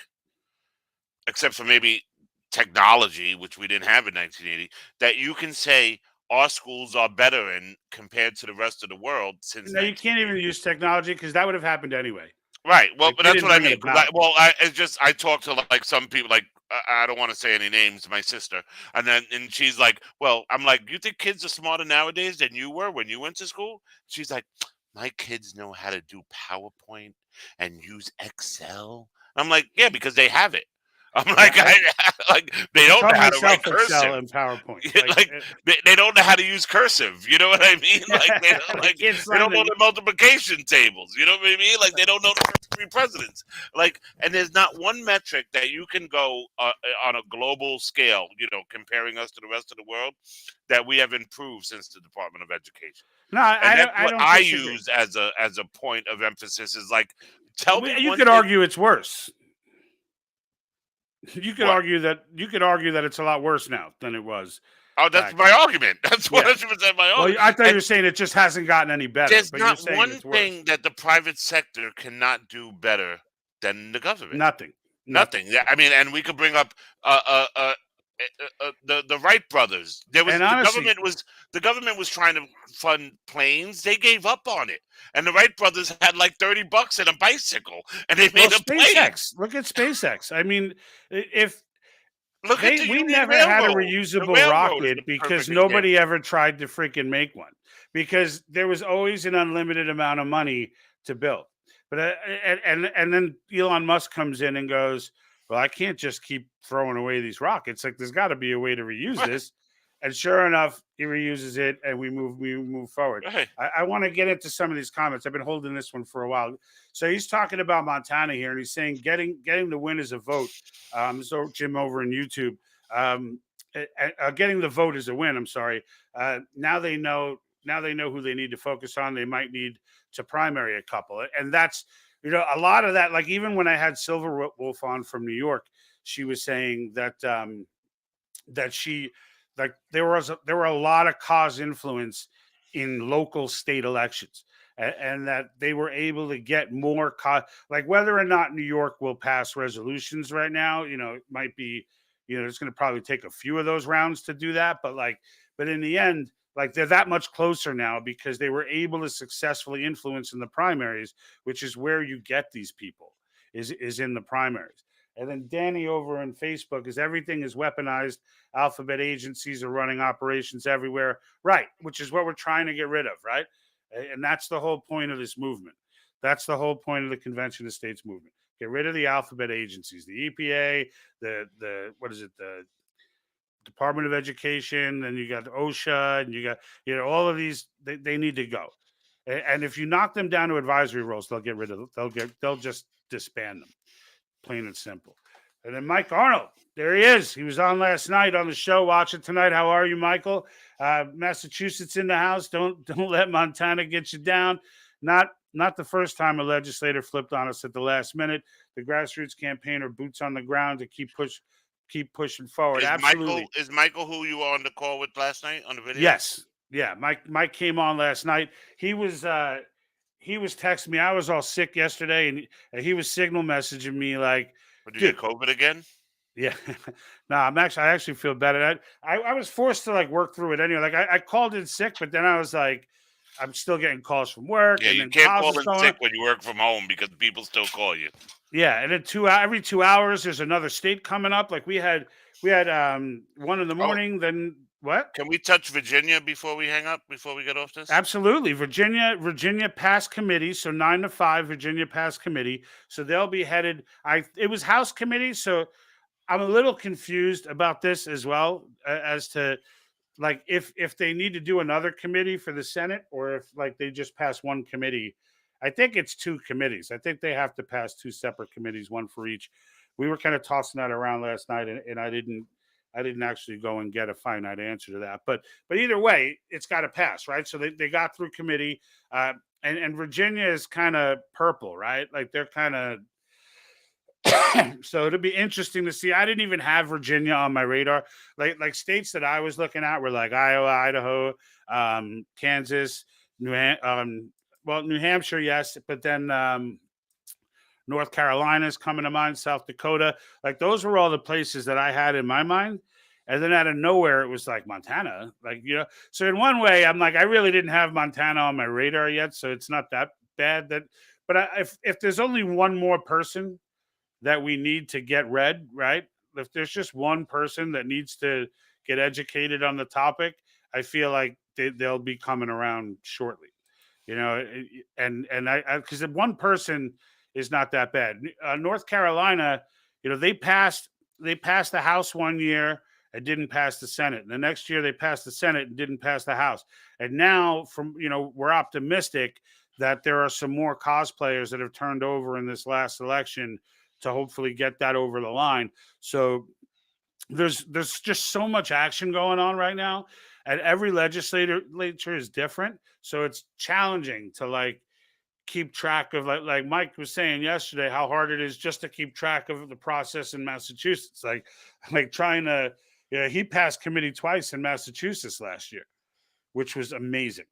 [SPEAKER 2] except for maybe technology, which we didn't have in 1980, that you can say our schools are better in compared to the rest of the world since
[SPEAKER 1] No, you can't even
[SPEAKER 2] 1980.
[SPEAKER 1] use technology, because that would have happened anyway.
[SPEAKER 2] Right. Well,
[SPEAKER 1] Like,
[SPEAKER 2] but
[SPEAKER 1] they
[SPEAKER 2] that's
[SPEAKER 1] didn't
[SPEAKER 2] what I
[SPEAKER 1] bring it
[SPEAKER 2] mean. 'Cause
[SPEAKER 1] about.
[SPEAKER 2] it's just I talk to, like, some people, like, I don't want to say any names, my sister, and she's like, "Well," I'm like, "You think kids are smarter nowadays than you were when you went to school?" She's like, "My kids know how to do PowerPoint and use Excel." I'm like, "Yeah, because they have it." I'm like,
[SPEAKER 1] Yeah,
[SPEAKER 2] like, they
[SPEAKER 1] I
[SPEAKER 2] don't know
[SPEAKER 1] taught
[SPEAKER 2] how to write
[SPEAKER 1] myself Excel
[SPEAKER 2] cursive.
[SPEAKER 1] and PowerPoint.
[SPEAKER 2] Like, they don't know how to use cursive. You know what I mean? Like, they don't,
[SPEAKER 1] They can't
[SPEAKER 2] they don't
[SPEAKER 1] sign
[SPEAKER 2] know
[SPEAKER 1] the-
[SPEAKER 2] the multiplication tables. You know what I mean? Like, they don't know the first 3 presidents. Like, and there's not one metric that you can go on a global scale, comparing us to the rest of the world, that we have improved since the Department of Education.
[SPEAKER 1] No,
[SPEAKER 2] And that's
[SPEAKER 1] I
[SPEAKER 2] what
[SPEAKER 1] don't
[SPEAKER 2] I
[SPEAKER 1] disagree.
[SPEAKER 2] use as a point of emphasis, is like, tell me
[SPEAKER 1] You
[SPEAKER 2] one
[SPEAKER 1] could
[SPEAKER 2] thing.
[SPEAKER 1] argue it's worse. You could
[SPEAKER 2] What?
[SPEAKER 1] argue that it's a lot worse now than it was.
[SPEAKER 2] Oh, that's
[SPEAKER 1] back
[SPEAKER 2] my argument. That's
[SPEAKER 1] Yeah.
[SPEAKER 2] 100% my
[SPEAKER 1] Well,
[SPEAKER 2] argument.
[SPEAKER 1] I thought you
[SPEAKER 2] And
[SPEAKER 1] were saying it just hasn't gotten any better.
[SPEAKER 2] there's
[SPEAKER 1] But you're
[SPEAKER 2] not
[SPEAKER 1] saying
[SPEAKER 2] one
[SPEAKER 1] it's worse.
[SPEAKER 2] thing that the private sector cannot do better than the government.
[SPEAKER 1] Nothing.
[SPEAKER 2] Nothing. Yeah, I mean, and we could bring up the Wright brothers.
[SPEAKER 1] And honestly,
[SPEAKER 2] The government was trying to fund planes. They gave up on it, and the Wright brothers had like $30 and a bicycle, and they made a plane.
[SPEAKER 1] SpaceX. Look at SpaceX. I mean, if
[SPEAKER 2] Look at the
[SPEAKER 1] we
[SPEAKER 2] Union
[SPEAKER 1] never had a
[SPEAKER 2] Railroad. The
[SPEAKER 1] reusable
[SPEAKER 2] railroad is
[SPEAKER 1] rocket
[SPEAKER 2] a
[SPEAKER 1] because
[SPEAKER 2] perfect
[SPEAKER 1] nobody ever tried to freaking make one, because there was always an unlimited amount of money to build. But and then Elon Musk comes in and goes, well, I can't just keep throwing away these rockets. Like, there's got to be a way to reuse
[SPEAKER 2] Right.
[SPEAKER 1] this. And sure enough, he reuses it, and we move forward.
[SPEAKER 2] Right.
[SPEAKER 1] I want to get into some of these comments. I've been holding this one for a while. So he's talking about Montana here, and he's saying getting the win is a vote. So Jim over in YouTube, getting the vote is a win. I'm sorry. Now they know who they need to focus on. They might need to primary a couple, and that's a lot of that. Like, even when I had Silver Wolf on from New York, she was saying that that she, like, there were a lot of cause influence in local state elections, and that they were able to get more like, whether or not New York will pass resolutions right now, it might be, it's going to probably take a few of those rounds to do that, but like But in the end, like they're that much closer now because they were able to successfully influence in the primaries, which is where you get these people is in the primaries. And then Danny over on Facebook is everything is weaponized. Alphabet agencies are running operations everywhere, right? Which is what we're trying to get rid of, right? And that's the whole point of this movement. That's the whole point of the Convention of States movement. Get rid of the alphabet agencies, the EPA, the what is it, the Department of Education, and you got OSHA, and you got all of these. They need to go. And if you knock them down to advisory roles, they'll get rid of them. They'll just disband them, plain and simple. And then Mike Arnold, there he is. He was on last night on the show. Watch it tonight. How are you, Michael? Massachusetts in the house. Don't let Montana get you down. Not the first time a legislator flipped on us at the last minute. The grassroots campaign are boots on the ground to keep pushing forward. Absolutely.
[SPEAKER 2] Is Michael who you were on the call with last night on the video?
[SPEAKER 1] Yes. Yeah. Mike came on last night. He was texting me. I was all sick yesterday, and he was signal messaging me like,
[SPEAKER 2] Did you get COVID again?
[SPEAKER 1] Yeah. No, I actually feel better. I was forced to like work through it anyway. Like I called in sick, but then I was like, I'm still getting calls from work.
[SPEAKER 2] Yeah,
[SPEAKER 1] and
[SPEAKER 2] you
[SPEAKER 1] then
[SPEAKER 2] can't
[SPEAKER 1] calls
[SPEAKER 2] call
[SPEAKER 1] are
[SPEAKER 2] in
[SPEAKER 1] going
[SPEAKER 2] sick
[SPEAKER 1] on.
[SPEAKER 2] when you work from home because people still call you.
[SPEAKER 1] Yeah, and then every 2 hours there's another state coming up. Like we had 1 in the morning. Then what?
[SPEAKER 2] Can we touch Virginia before we hang up? Before we get off this?
[SPEAKER 1] Absolutely. Virginia passed committee. So 9-5, Virginia passed committee. So they'll be headed. It was House committee. So I'm a little confused about this as well as to like if they need to do another committee for the Senate or if like they just pass one committee. I think it's 2 committees. I think they have to pass 2 separate committees, one for each. We were kind of tossing that around last night, and I didn't actually go and get a finite answer to that. But either way, it's got to pass, right? So they got through committee, and Virginia is kind of purple, right? Like they're kind of. So it'll be interesting to see. I didn't even have Virginia on my radar. Like states that I was looking at were like Iowa, Idaho, Kansas, New Hampshire, yes, but then North Carolina is coming to mind, South Dakota. Like those were all the places that I had in my mind. And then out of nowhere, it was like Montana. Like, so in one way, I'm like, I really didn't have Montana on my radar yet. So it's not that bad. But if there's only one more person that we need to get read, right? If there's just one person that needs to get educated on the topic, I feel like they'll be coming around shortly. And I because one person is not that bad. North Carolina, they passed the House one year and didn't pass the Senate. And the next year they passed the Senate and didn't pass the House. And now we're optimistic that there are some more cosplayers that have turned over in this last election to hopefully get that over the line. So there's just so much action going on right now. And every legislature is different. So it's challenging to like keep track of like Mike was saying yesterday, how hard it is just to keep track of the process in Massachusetts. Like trying to, he passed committee twice in Massachusetts last year, which was amazing.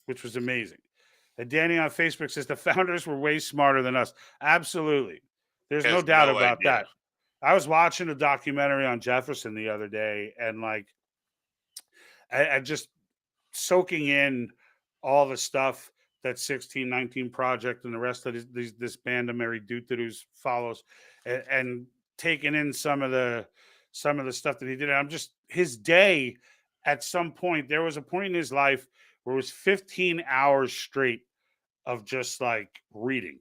[SPEAKER 1] And Danny on Facebook says the founders were way smarter than us. Absolutely. There's no doubt about that. I was watching a documentary on Jefferson the other day and like, I just soaking in all the stuff that 1619 Project and the rest of this band of Mary Dutherus follows, and taking in some of the stuff that he did. And his day at some point, there was a point in his life where it was 15 hours straight of just like reading.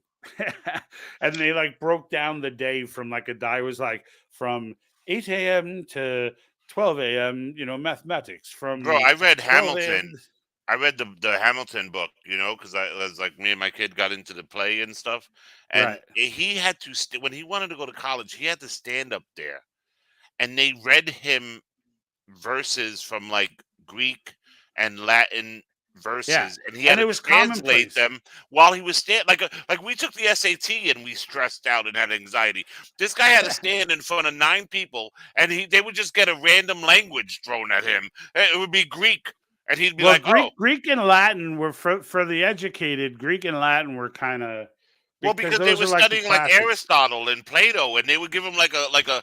[SPEAKER 1] And they like broke down the day from like a guy was like from 8 a.m. to 12 a.m., mathematics from.
[SPEAKER 2] Bro, I read Hamilton. I read the Hamilton book, because I was like, me and my kid got into the play and stuff. And
[SPEAKER 1] Right.
[SPEAKER 2] he had to, when he wanted to go to college, he had to stand up there. And they read him verses from like Greek and Latin verses, and he had to translate them while he was like we took the SAT and we stressed out and had anxiety. This guy had to stand in front of 9 people, and they would just get a random language thrown at him. It would be Greek, and he'd be
[SPEAKER 1] Greek and Latin were for the educated. Greek and Latin were kind of.
[SPEAKER 2] Well, because they were studying like Aristotle and Plato, and they would give him like a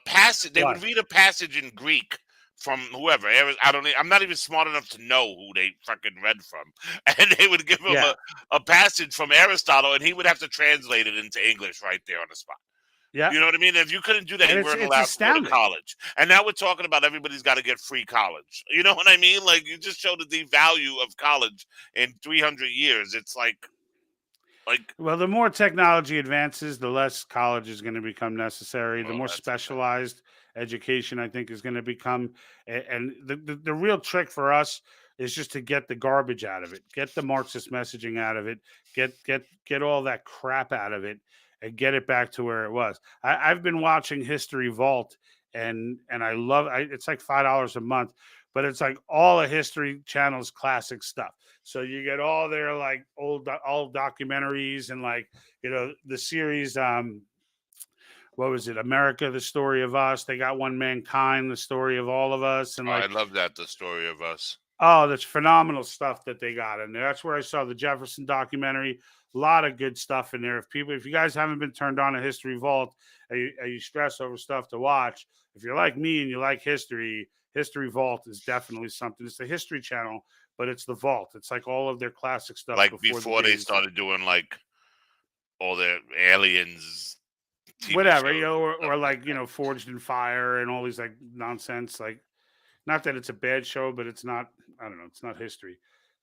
[SPEAKER 2] passage. They would read a passage in Greek from whoever. I'm not even smart enough to know who they fucking read from, and they would give him a passage from Aristotle, and he would have to translate it into English right there on the spot.
[SPEAKER 1] Yeah.
[SPEAKER 2] You know what I mean? If you couldn't do that, you weren't allowed to go to college. And now we're talking about everybody's got to get free college. You know what I mean? Like, you just showed the value of college in 300 years. It's like,
[SPEAKER 1] well, the more technology advances, the less college is going to become necessary. The more specialized education, I think, is going to become. And the real trick for us is just to get the garbage out of it, get the Marxist messaging out of it, get all that crap out of it, and get it back to where it was. I've been watching History Vault, and I love. It's like $5 a month, but it's like all of History Channel's classic stuff. So you get all their like old documentaries and like, you know, the series. What was it? America, the Story of Us. They got one, Mankind, the Story of All of Us, and
[SPEAKER 2] I love that, the Story of Us.
[SPEAKER 1] Oh, that's phenomenal stuff that they got in there. That's where I saw the Jefferson documentary. A lot of good stuff in there. If you guys haven't been turned on to History Vault, and you stress over stuff to watch, if you're like me and you like history, History Vault is definitely something. It's the History Channel, but it's the Vault. It's like all of their classic stuff.
[SPEAKER 2] Like before they started doing like all their aliens, TV
[SPEAKER 1] whatever,
[SPEAKER 2] shows,
[SPEAKER 1] you know, or like, you know, Forged in Fire and all these like nonsense. Like, not that it's a bad show, but it's not. I don't know. It's not history.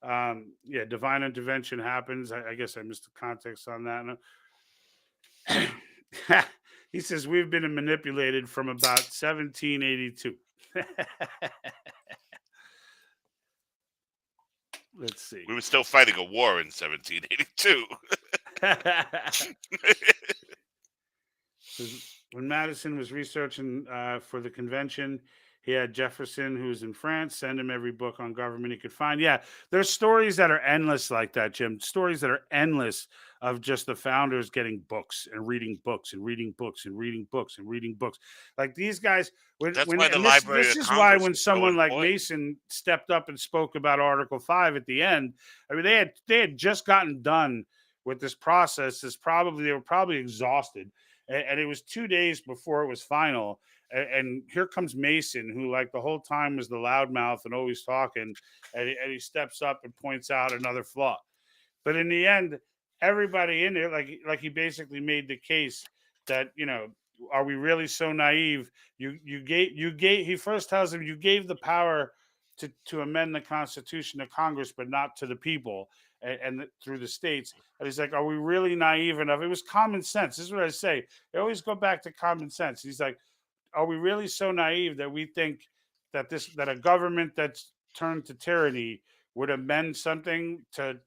[SPEAKER 1] Yeah, divine intervention happens. I guess I missed the context on that. He says we've been manipulated from about 1782. Let's see.
[SPEAKER 2] We were still fighting a war in 1782.
[SPEAKER 1] When Madison was researching for the convention, he had Jefferson, who was in France, send him every book on government he could find. Yeah, there's stories that are endless like that, Jim. Stories that are endless of just the founders getting books and reading books and reading books and reading books and reading books. Like these guys, this is why when someone like Mason stepped up and spoke about Article 5 at the end, I mean, they had just gotten done with this process. They were probably exhausted. And it was 2 days before it was final. And here comes Mason, who like the whole time was the loudmouth and always talking. And he steps up and points out another flaw. But in the end, everybody in there, like he basically made the case that, you know, are we really so naive? He first tells him you gave the power to amend the Constitution to Congress, but not to the people and through the states. And he's like, are we really naive enough? It was common sense. This is what I say. They always go back to common sense. He's like, are we really so naive that we think that a government that's turned to tyranny would amend something to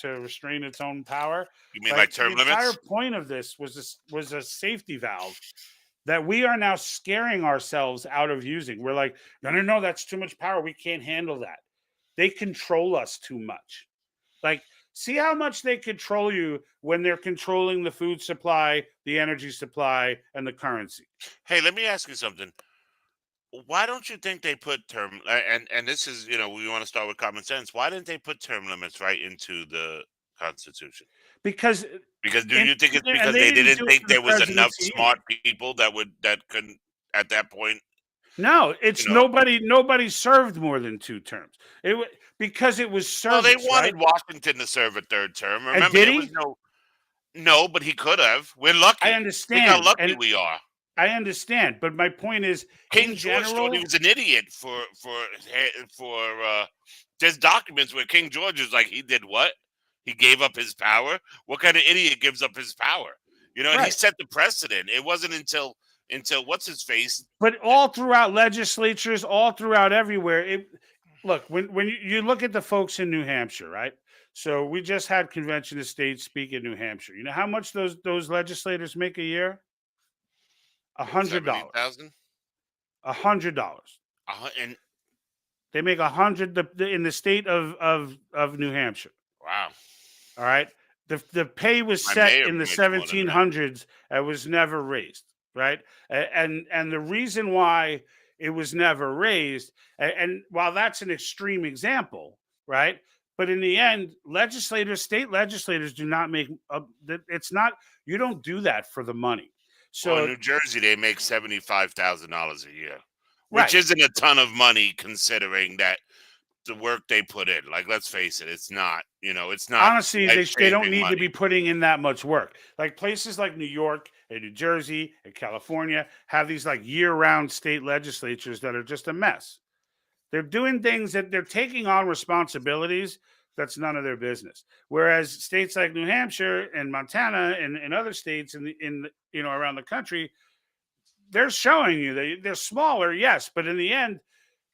[SPEAKER 1] restrain its own power?
[SPEAKER 2] You mean like term limits?
[SPEAKER 1] The entire point of this was a safety valve that we are now scaring ourselves out of using. We're like, no, that's too much power. We can't handle that. They control us too much. Like, see how much they control you when they're controlling the food supply, the energy supply, and the currency.
[SPEAKER 2] Hey, let me ask you something. Why don't you think they put term and this is, you know, we want to start with common sense. Why didn't they put term limits right into the Constitution?
[SPEAKER 1] Because
[SPEAKER 2] do you think it's because they didn't think there was enough smart people that couldn't at that point?
[SPEAKER 1] No, it's nobody served more than 2 terms. Because it was service.
[SPEAKER 2] Well, they wanted Washington to serve a 3rd term. Remember,
[SPEAKER 1] and did he?
[SPEAKER 2] No, but he could have. We're lucky.
[SPEAKER 1] I understand.
[SPEAKER 2] Look how lucky we are.
[SPEAKER 1] I understand, but my point is,
[SPEAKER 2] King George thought he was an idiot for there's documents where King George is like, he did what? He gave up his power. What kind of idiot gives up his power? You know, and he set the precedent. It wasn't until what's his face.
[SPEAKER 1] But all throughout legislatures, all throughout everywhere. Look, when you look at the folks in New Hampshire, right? So we just had Convention of States speak in New Hampshire. You know how much those legislators make a year? $100. $100.
[SPEAKER 2] And
[SPEAKER 1] they make 100 in the state of New Hampshire.
[SPEAKER 2] Wow.
[SPEAKER 1] All right. The pay was set in the 1700s and was never raised. Right. And the reason why it was never raised, and while that's an extreme example, right? But in the end, state legislators do not make you don't do that for the money. So
[SPEAKER 2] in New Jersey, they make $75,000 a year. which
[SPEAKER 1] Right.
[SPEAKER 2] isn't a ton of money considering that the work they put in. Like, let's face it, it's not. It's not
[SPEAKER 1] Honestly,
[SPEAKER 2] life
[SPEAKER 1] they don't
[SPEAKER 2] changing
[SPEAKER 1] need to
[SPEAKER 2] money.
[SPEAKER 1] be putting in that much work. Like places like New York and New Jersey and California have these like year-round state legislatures that are just a mess. They're doing things that they're taking on responsibilities that's none of their business. Whereas states like New Hampshire and Montana and other states around the country, they're showing you that they're smaller, yes, but in the end,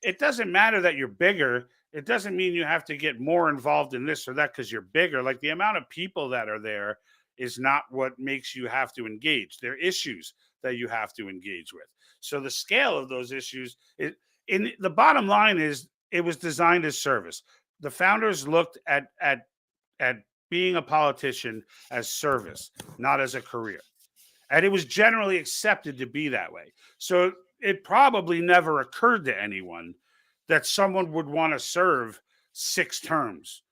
[SPEAKER 1] it doesn't matter that you're bigger. It doesn't mean you have to get more involved in this or that because you're bigger. Like the amount of people that are there is not what makes you have to engage. They're issues that you have to engage with. So the scale of those issues, in the bottom line is it was designed as service. The founders looked at being a politician as service, not as a career. And it was generally accepted to be that way. So it probably never occurred to anyone that someone would want to serve 6 terms.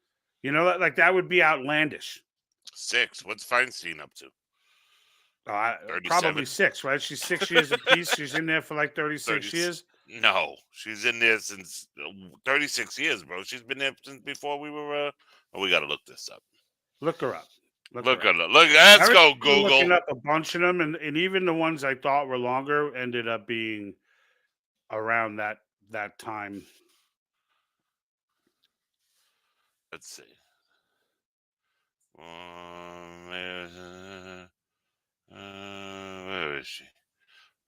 [SPEAKER 1] Like that would be outlandish.
[SPEAKER 2] 6. What's Feinstein up to?
[SPEAKER 1] Probably
[SPEAKER 2] 37?
[SPEAKER 1] 6, right? She's 6 years apiece. She's in there for like 36
[SPEAKER 2] 30
[SPEAKER 1] years.
[SPEAKER 2] No, she's in there since 36 years, bro. She's been there since before we were. We got to look this up.
[SPEAKER 1] Look her up.
[SPEAKER 2] Look at her. Look. Let's go, Google.
[SPEAKER 1] Looking up a bunch of them, and even the ones I thought were longer ended up being around that time.
[SPEAKER 2] Let's see. Where is she?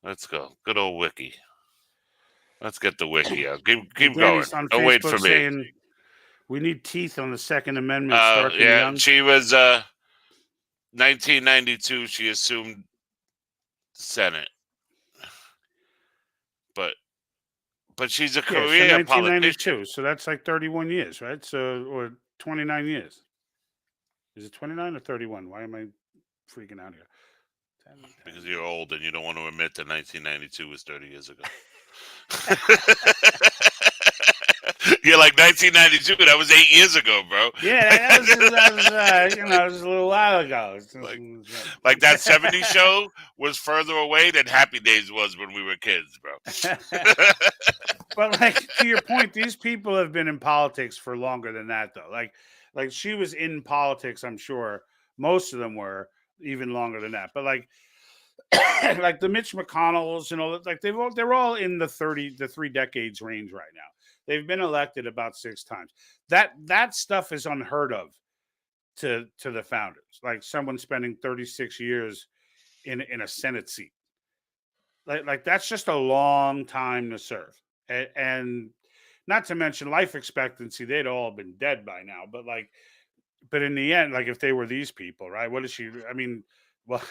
[SPEAKER 2] Let's go. Good old wiki. Let's get the wiki out. Keep going.
[SPEAKER 1] On
[SPEAKER 2] Don't wait
[SPEAKER 1] Facebook
[SPEAKER 2] for me.
[SPEAKER 1] saying we need teeth on the Second Amendment. Stark and young.
[SPEAKER 2] She was 1992. She assumed Senate, but she's a career
[SPEAKER 1] so 1992.
[SPEAKER 2] politician.
[SPEAKER 1] So that's like 31 years, right? So or 29 years. Is it 29 or 31? Why am I freaking out here? 10.
[SPEAKER 2] Because you're old and you don't want to admit that 1992 was 30 years ago. You're like 1992. That was 8 years ago, bro.
[SPEAKER 1] Yeah, that was a little while ago.
[SPEAKER 2] Like that 70s show was further away than Happy Days was when we were kids, bro.
[SPEAKER 1] But like to your point, these people have been in politics for longer than that, though. Like she was in politics, I'm sure most of them were even longer than that. But like the Mitch McConnells, like they're all in the 3 decades range right now. They've been elected about 6 times. That stuff is unheard of to the founders. Like someone spending 36 years in a Senate seat. Like that's just a long time to serve. And not to mention life expectancy, they'd all been dead by now. But in the end, like if they were these people, right? What is she? I mean, well,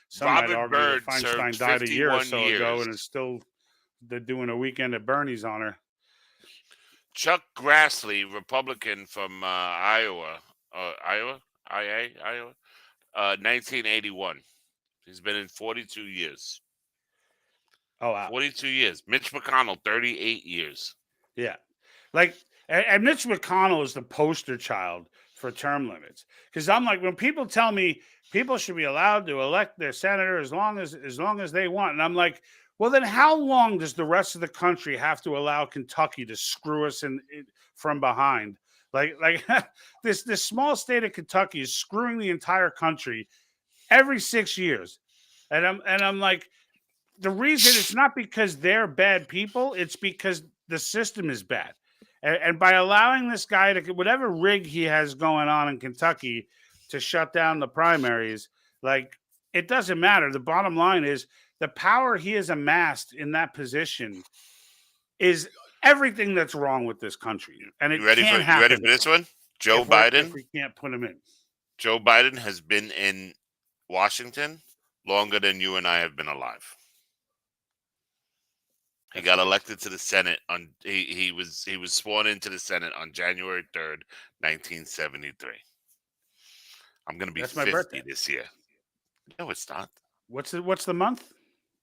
[SPEAKER 1] some might argue that Feinstein died a year or so ago, and they're doing a weekend at Bernie's on her.
[SPEAKER 2] Chuck Grassley, Republican from Iowa, 1981. He's been in 42 years.
[SPEAKER 1] Oh, wow.
[SPEAKER 2] 42 years. Mitch McConnell, 38 years.
[SPEAKER 1] Yeah. Like, and Mitch McConnell is the poster child for term limits. Because I'm like, when people tell me people should be allowed to elect their senator as long as they want, and I'm like, well, then how long does the rest of the country have to allow Kentucky to screw us in from behind? Like this small state of Kentucky is screwing the entire country every 6 years. And I'm like, the reason it's not because they're bad people, it's because the system is bad. And by allowing this guy to whatever rig he has going on in Kentucky to shut down the primaries, like it doesn't matter. The bottom line is the power he has amassed in that position is everything that's wrong with this country. And it can't happen.
[SPEAKER 2] You ready for this one? Joe Biden.
[SPEAKER 1] If we can't put him in.
[SPEAKER 2] Joe Biden has been in Washington longer than you and I have been alive. He got elected to the Senate on he was sworn into the Senate on January 3rd, 1973. I'm going to be 50 this year. No, it's not.
[SPEAKER 1] What's the month?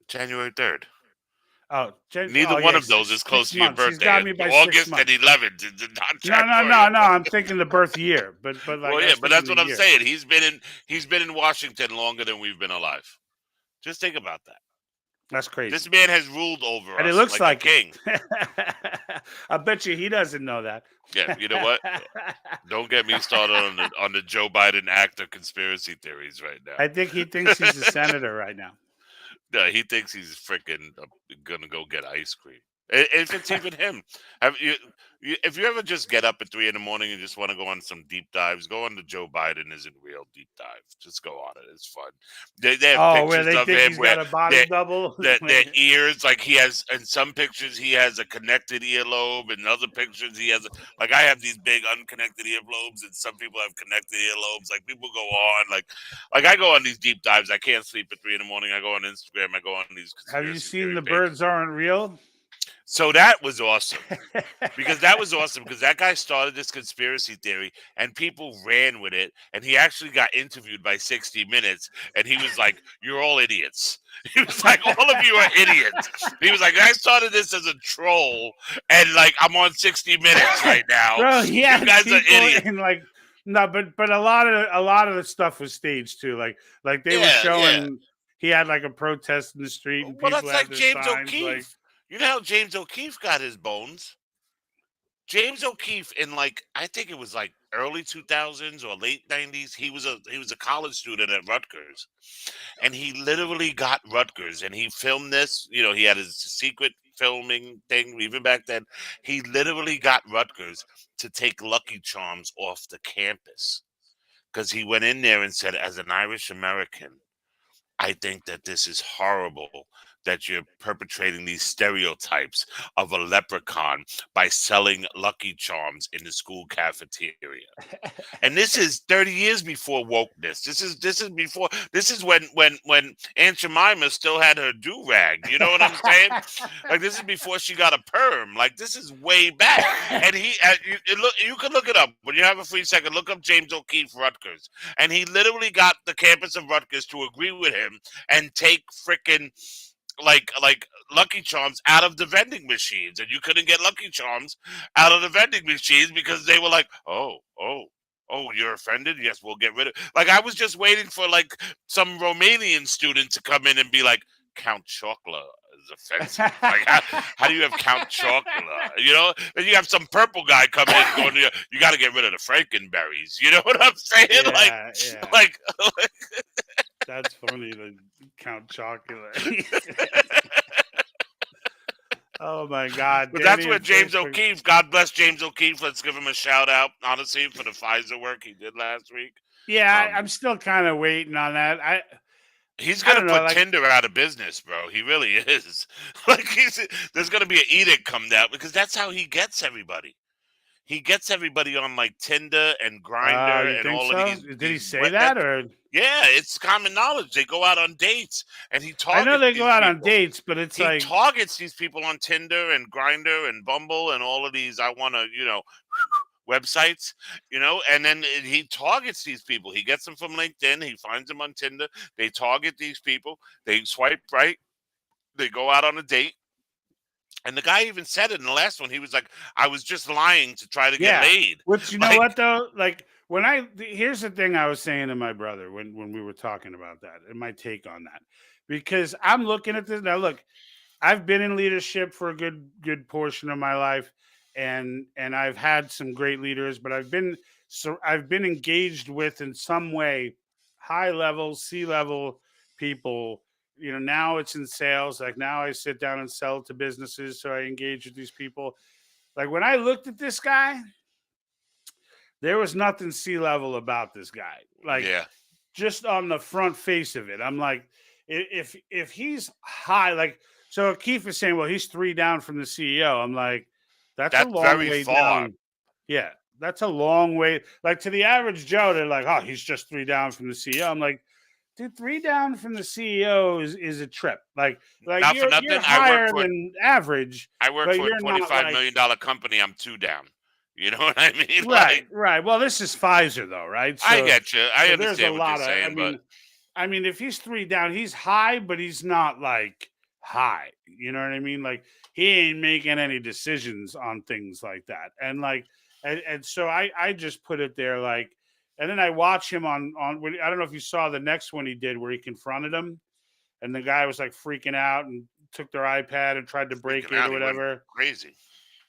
[SPEAKER 2] January 3rd.
[SPEAKER 1] Oh,
[SPEAKER 2] neither one of those is close to your birthday.
[SPEAKER 1] He's got me by
[SPEAKER 2] August
[SPEAKER 1] 6 months.
[SPEAKER 2] and 11th.
[SPEAKER 1] No. I'm thinking the birth year, but like,
[SPEAKER 2] well, yeah, but that's what I'm saying. He's been in Washington longer than we've been alive. Just think about that.
[SPEAKER 1] That's crazy.
[SPEAKER 2] This man has ruled over
[SPEAKER 1] And
[SPEAKER 2] us
[SPEAKER 1] it looks
[SPEAKER 2] like
[SPEAKER 1] like
[SPEAKER 2] a king.
[SPEAKER 1] I bet you he doesn't know that.
[SPEAKER 2] Yeah, you know what? Don't get me started on the Joe Biden actor conspiracy theories right now.
[SPEAKER 1] I think he thinks he's a senator right now.
[SPEAKER 2] No, he thinks he's freaking gonna go get ice cream. If it's even him, if you ever just get up at 3 a.m. and just want to go on some deep dives, go on the Joe Biden isn't real deep dive. Just go on it; it's fun. They have
[SPEAKER 1] Where
[SPEAKER 2] pictures
[SPEAKER 1] they
[SPEAKER 2] of
[SPEAKER 1] think
[SPEAKER 2] him
[SPEAKER 1] he's
[SPEAKER 2] where
[SPEAKER 1] got a body double.
[SPEAKER 2] their ears, like he has in some pictures he has a connected earlobe, and other pictures he has like I have these big unconnected earlobes, and some people have connected earlobes. Like people go on like I go on these deep dives. I can't sleep at 3 a.m. I go on Instagram. I go on these.
[SPEAKER 1] Have you seen The
[SPEAKER 2] pages.
[SPEAKER 1] Birds Aren't Real?
[SPEAKER 2] So that was awesome because that guy started this conspiracy theory and people ran with it, and he actually got interviewed by 60 Minutes, and he was like, "You're all idiots." He was like, "All of you are idiots." He was like, "I started this as a troll, and like I'm on 60 Minutes right now.
[SPEAKER 1] Bro,
[SPEAKER 2] You guys are idiots."
[SPEAKER 1] And like no, but a lot of the stuff was staged too. Like they were showing he had like a protest in the street and
[SPEAKER 2] Well,
[SPEAKER 1] people
[SPEAKER 2] that's
[SPEAKER 1] had
[SPEAKER 2] like
[SPEAKER 1] their
[SPEAKER 2] James
[SPEAKER 1] signs,
[SPEAKER 2] O'Keefe.
[SPEAKER 1] like,
[SPEAKER 2] You know how James O'Keefe got his bones? James O'Keefe in I think it was like early 2000s or late 90s. He was a college student at Rutgers, and he literally got Rutgers, and he filmed this. You know, he had his secret filming thing even back then. He literally got Rutgers to take Lucky Charms off the campus because he went in there and said, as an Irish American, I think that this is horrible that you're perpetrating these stereotypes of a leprechaun by selling Lucky Charms in the school cafeteria. And this is 30 years before wokeness. This is when Aunt Jemima still had her do-rag. You know what I'm saying? Like this is before she got a perm. Like this is way back. And you can look it up when you have a free second. Look up James O'Keefe Rutgers, and he literally got the campus of Rutgers to agree with him and take frickin' like Lucky Charms out of the vending machines, and you couldn't get Lucky Charms out of the vending machines because they were like, oh, you're offended? Yes, we'll get rid of. Like I was just waiting for like some Romanian student to come in and be like, Count Chocula is offensive. Like how do you have Count Chocula? You know, and you have some purple guy come in going, you got to get rid of the Frankenberries. You know what I'm saying?
[SPEAKER 1] Yeah.
[SPEAKER 2] Like
[SPEAKER 1] That's funny, the Count Chocula. Oh my God!
[SPEAKER 2] But that's where James O'Keefe. God bless James O'Keefe. Let's give him a shout out, honestly, for the Pfizer work he did last week.
[SPEAKER 1] Yeah, I'm still kind of waiting on that.
[SPEAKER 2] He's gonna put Tinder out of business, bro. He really is. Like there's gonna be an edict come down because that's how he gets everybody. He gets everybody on like Tinder and Grindr and all of these.
[SPEAKER 1] Did he say that or?
[SPEAKER 2] Yeah, it's common knowledge. They go out on dates, and he targets.
[SPEAKER 1] I know they go out on dates, but it's
[SPEAKER 2] he targets these people on Tinder and Grindr and Bumble and all of these. I want to, websites, and then he targets these people. He gets them from LinkedIn. He finds them on Tinder. They target these people. They swipe right. They go out on a date. And the guy even said it in the last one. He was like, I was just lying to try to get laid.
[SPEAKER 1] Which, you know what, though? Like, here's the thing I was saying to my brother when we were talking about that and my take on that. Because I'm looking at this. Now, look, I've been in leadership for a good portion of my life. And I've had some great leaders, but I've been engaged with in some way high level, C-level people. Now it's in sales. Like now I sit down and sell to businesses. So I engage with these people. Like when I looked at this guy, there was nothing C-level about this guy. Like just on the front face of it. I'm like, if he's high, like, so Keith is saying, well, he's 3 down from the CEO. I'm like, that's a long
[SPEAKER 2] very
[SPEAKER 1] way
[SPEAKER 2] far.
[SPEAKER 1] down. Yeah. That's a long way. Like to the average Joe, they're like, oh, he's just 3 down from the CEO. I'm like, dude, 3 down from the CEO is a trip. Like
[SPEAKER 2] not
[SPEAKER 1] you're,
[SPEAKER 2] for nothing.
[SPEAKER 1] You're higher than average.
[SPEAKER 2] I work for a $25 million company. I'm 2 down. You know what I mean?
[SPEAKER 1] Right. Well, this is Pfizer, though, right? So,
[SPEAKER 2] I get you. I understand what you're saying,
[SPEAKER 1] I mean, if he's 3 down, he's high, but he's not like high. You know what I mean? Like he ain't making any decisions on things like that. And like, and so I just put it there like. And then I watch him on. I don't know if you saw the next one he did where he confronted him, and the guy was like freaking out and took their iPad and tried to break
[SPEAKER 2] Freaking
[SPEAKER 1] it
[SPEAKER 2] out,
[SPEAKER 1] or
[SPEAKER 2] he went
[SPEAKER 1] whatever.
[SPEAKER 2] crazy.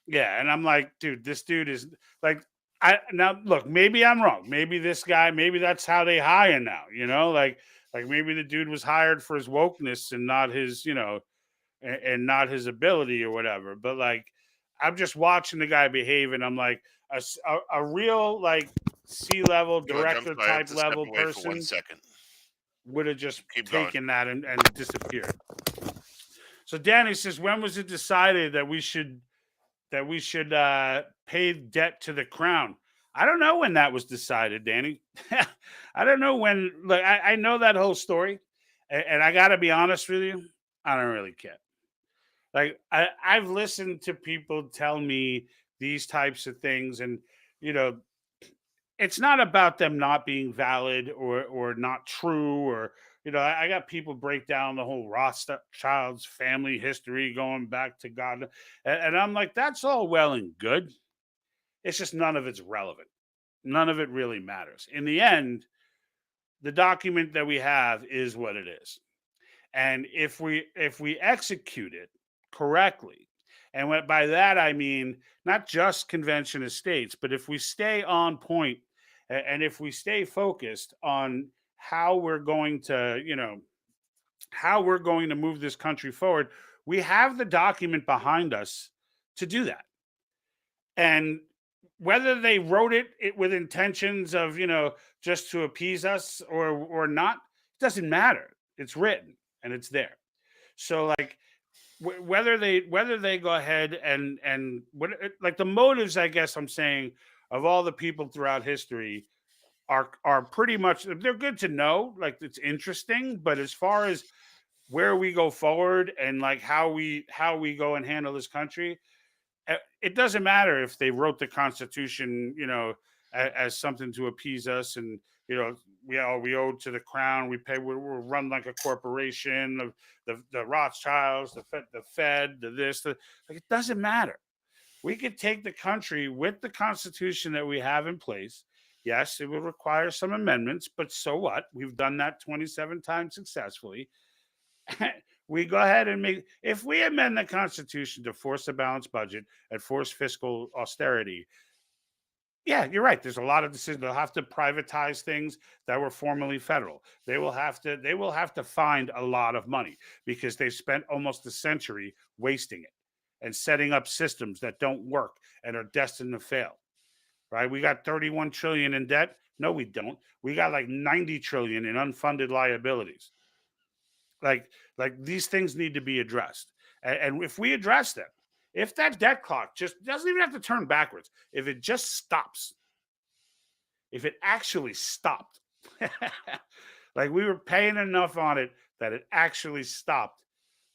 [SPEAKER 1] Yeah, and I'm like, dude, this dude is like, I now look, maybe I'm wrong. Maybe this guy, maybe that's how they hire now. Like maybe the dude was hired for his wokeness and not his, and not his ability or whatever. But like, I'm just watching the guy behave, and I'm like, a real like C-level
[SPEAKER 2] George, I'm
[SPEAKER 1] director
[SPEAKER 2] sorry, I have
[SPEAKER 1] type
[SPEAKER 2] to step
[SPEAKER 1] level
[SPEAKER 2] away for 1
[SPEAKER 1] person
[SPEAKER 2] second.
[SPEAKER 1] would have just
[SPEAKER 2] Keep going.
[SPEAKER 1] taken that and disappeared. So Danny says, when was it decided that we should pay debt to the crown? I don't know when that was decided, Danny. I don't know when. Look, I know that whole story, and I got to be honest with you, I don't really care. Like I've listened to people tell me these types of things, and you know, it's not about them not being valid or not true, or I got people break down the whole Rothschild's family history going back to God, and I'm like, that's all well and good. It's just none of it's relevant. None of it really matters. In the end, the document that we have is what it is. And if we execute it correctly, and by that I mean not just convention of states, but if we stay on point, and if we stay focused on how we're going to, how we're going to move this country forward, we have the document behind us to do that. And whether they wrote it with intentions of, just to appease us or not, doesn't matter. It's written and it's there. So like whether they go ahead and what, like the motives, I guess I'm saying, of all the people throughout history are pretty much, they're good to know. Like it's interesting, but as far as where we go forward and like how we go and handle this country, it doesn't matter if they wrote the Constitution, as something to appease us, and we owe to the crown. We're run like a corporation of the Rothschilds, the Fed, like it doesn't matter. We could take the country with the Constitution that we have in place. Yes, it would require some amendments, but so what? We've done that 27 times successfully. We go ahead and if we amend the Constitution to force a balanced budget and force fiscal austerity, yeah, you're right. There's a lot of decisions. They'll have to privatize things that were formerly federal. They will have to find a lot of money because they've spent almost a century wasting it and setting up systems that don't work and are destined to fail. Right? We got 31 trillion in debt. No, we don't. We got like 90 trillion in unfunded liabilities. Like these things need to be addressed. And if we address them, if that debt clock just doesn't even have to turn backwards, if it just stops, if it actually stopped, like we were paying enough on it that it actually stopped,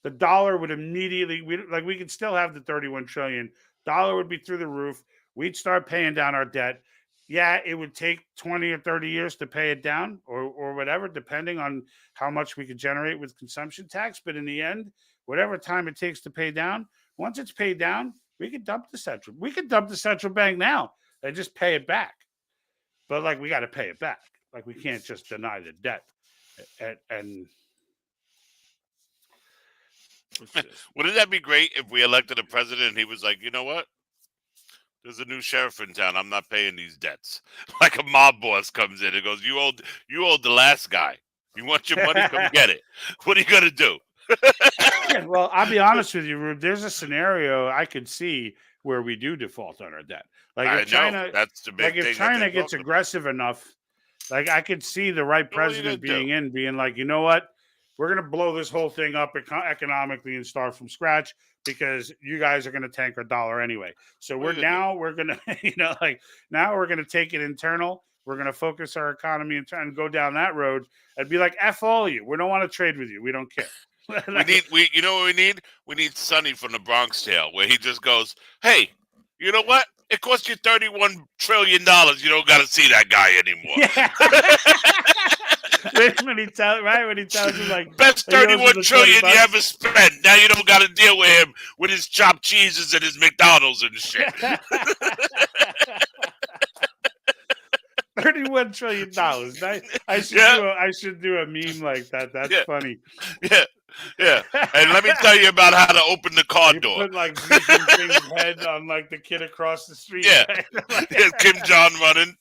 [SPEAKER 1] the dollar would immediately, we could still have the 31 trillion. Dollar would be through the roof. We'd start paying down our debt. Yeah, it would take 20 or 30 years to pay it down or whatever, depending on how much we could generate with consumption tax. But in the end, whatever time it takes to pay down, once it's paid down, we could dump the central bank now and just pay it back. But like, we got to pay it back. Like, we can't just deny the debt. And
[SPEAKER 2] wouldn't that be great if we elected a president and he was like, you know what? There's a new sheriff in town. I'm not paying these debts. Like a mob boss comes in and goes, you owed the last guy. You want your money? Come get it. What are you going to do?
[SPEAKER 1] Well, I'll be honest with you, Rube. There's a scenario I could see where we do default on our debt. Like if China,
[SPEAKER 2] that's the big
[SPEAKER 1] like if China gets aggressive enough, like I could see the right president being like, you know what? We're going to blow this whole thing up economically and start from scratch because you guys are going to tank our dollar anyway. So we're going to, now we're going to take it internal. We're going to focus our economy and try and go down that road and be like, F all of you. We don't want to trade with you. We don't care.
[SPEAKER 2] You know what we need? We need Sonny from the Bronx Tale, where he just goes, hey, you know what? It cost you $31 trillion. You don't got to see that guy anymore.
[SPEAKER 1] Yeah. when he tells you like
[SPEAKER 2] best 31 trillion you ever spent. Now you don't got to deal with him with his chopped cheeses and his McDonald's and shit.
[SPEAKER 1] $31 trillion. I should do a meme like that. That's
[SPEAKER 2] Yeah.
[SPEAKER 1] funny.
[SPEAKER 2] Yeah. Yeah. And let me tell you about how to open the car
[SPEAKER 1] You
[SPEAKER 2] door.
[SPEAKER 1] put like Xi Jinping's head on like the kid across the street.
[SPEAKER 2] Yeah.
[SPEAKER 1] Right?
[SPEAKER 2] Kim Jong running.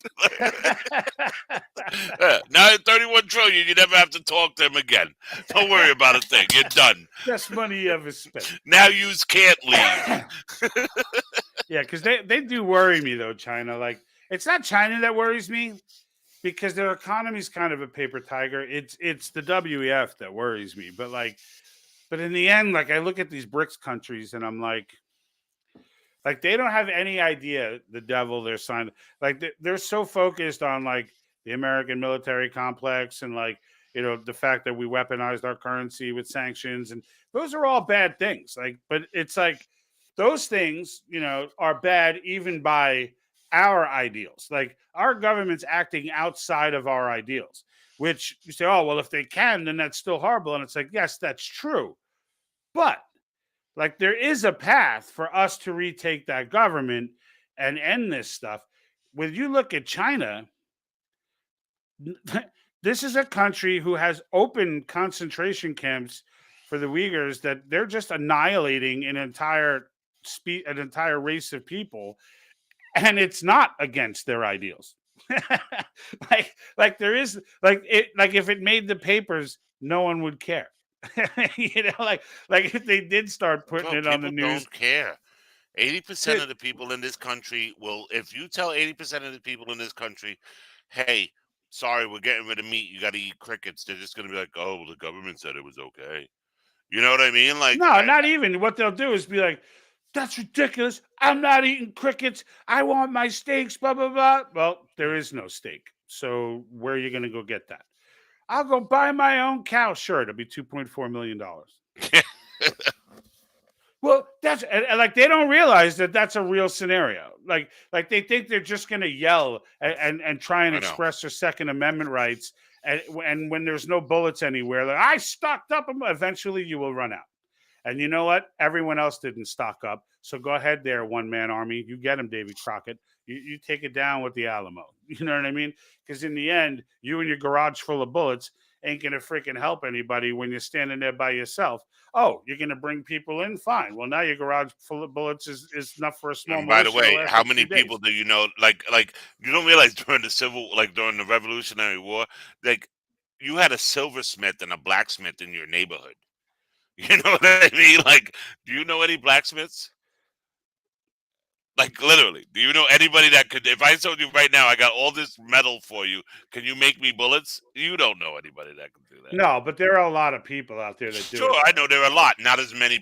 [SPEAKER 2] Now at 31 trillion, you never have to talk to him again. Don't worry about a thing. You're done.
[SPEAKER 1] Best money you ever spent.
[SPEAKER 2] Now you can't leave.
[SPEAKER 1] Yeah, because they do worry me though, China. Like, it's not China that worries me because their economy's kind of a paper tiger. It's the WEF that worries me. But in the end, like, I look at these BRICS countries and I'm like they don't have any idea the devil they're signed. Like, they're so focused on like the American military complex and like, the fact that we weaponized our currency with sanctions, and those are all bad things. Like, but it's like those things, are bad even by our ideals. Like, our government's acting outside of our ideals, which you say, oh, well, if they can, then that's still horrible. And it's like, yes, that's true. But like, there is a path for us to retake that government and end this stuff. When you look at China, this is a country who has open concentration camps for the Uyghurs that they're just annihilating an entire race of people, and it's not against their ideals. like there is like if it made the papers, no one would care. Like if they did start putting it on the news.
[SPEAKER 2] Don't care. 80% of the people in this country will, if you tell 80% of the people in this country, hey, sorry, we're getting rid of meat, you got to eat crickets, they're just going to be like, oh, the government said it was okay. You know what I mean? Like,
[SPEAKER 1] no, not even. What they'll do is be like, that's ridiculous. I'm not eating crickets. I want my steaks, blah, blah, blah. Well, there is no steak. So where are you going to go get that? I'll go buy my own cow. Sure, it'll be $2.4 million. Well, that's like, they don't realize that that's a real scenario. Like they think they're just going to yell and try and express their Second Amendment rights. And when there's no bullets anywhere, like, I stocked up, eventually you will run out. And you know what? Everyone else didn't stock up. So go ahead there, one-man army. You get him, Davy Crockett. You take it down with the Alamo. You know what I mean? Because in the end, you and your garage full of bullets ain't going to freaking help anybody when you're standing there by yourself. Oh, you're going to bring people in? Fine. Well, now your garage full of bullets is enough for a small.
[SPEAKER 2] And by the way, how many people do you know? Like you don't realize during the Revolutionary War, like, you had a silversmith and a blacksmith in your neighborhood. You know what I mean? Like, do you know any blacksmiths? Like, literally, do you know anybody that could, if I told you right now, I got all this metal for you, can you make me bullets? You don't know anybody that can do that.
[SPEAKER 1] No, but there are a lot of people out there that do.
[SPEAKER 2] Sure,
[SPEAKER 1] it.
[SPEAKER 2] I know there are a lot. Not as many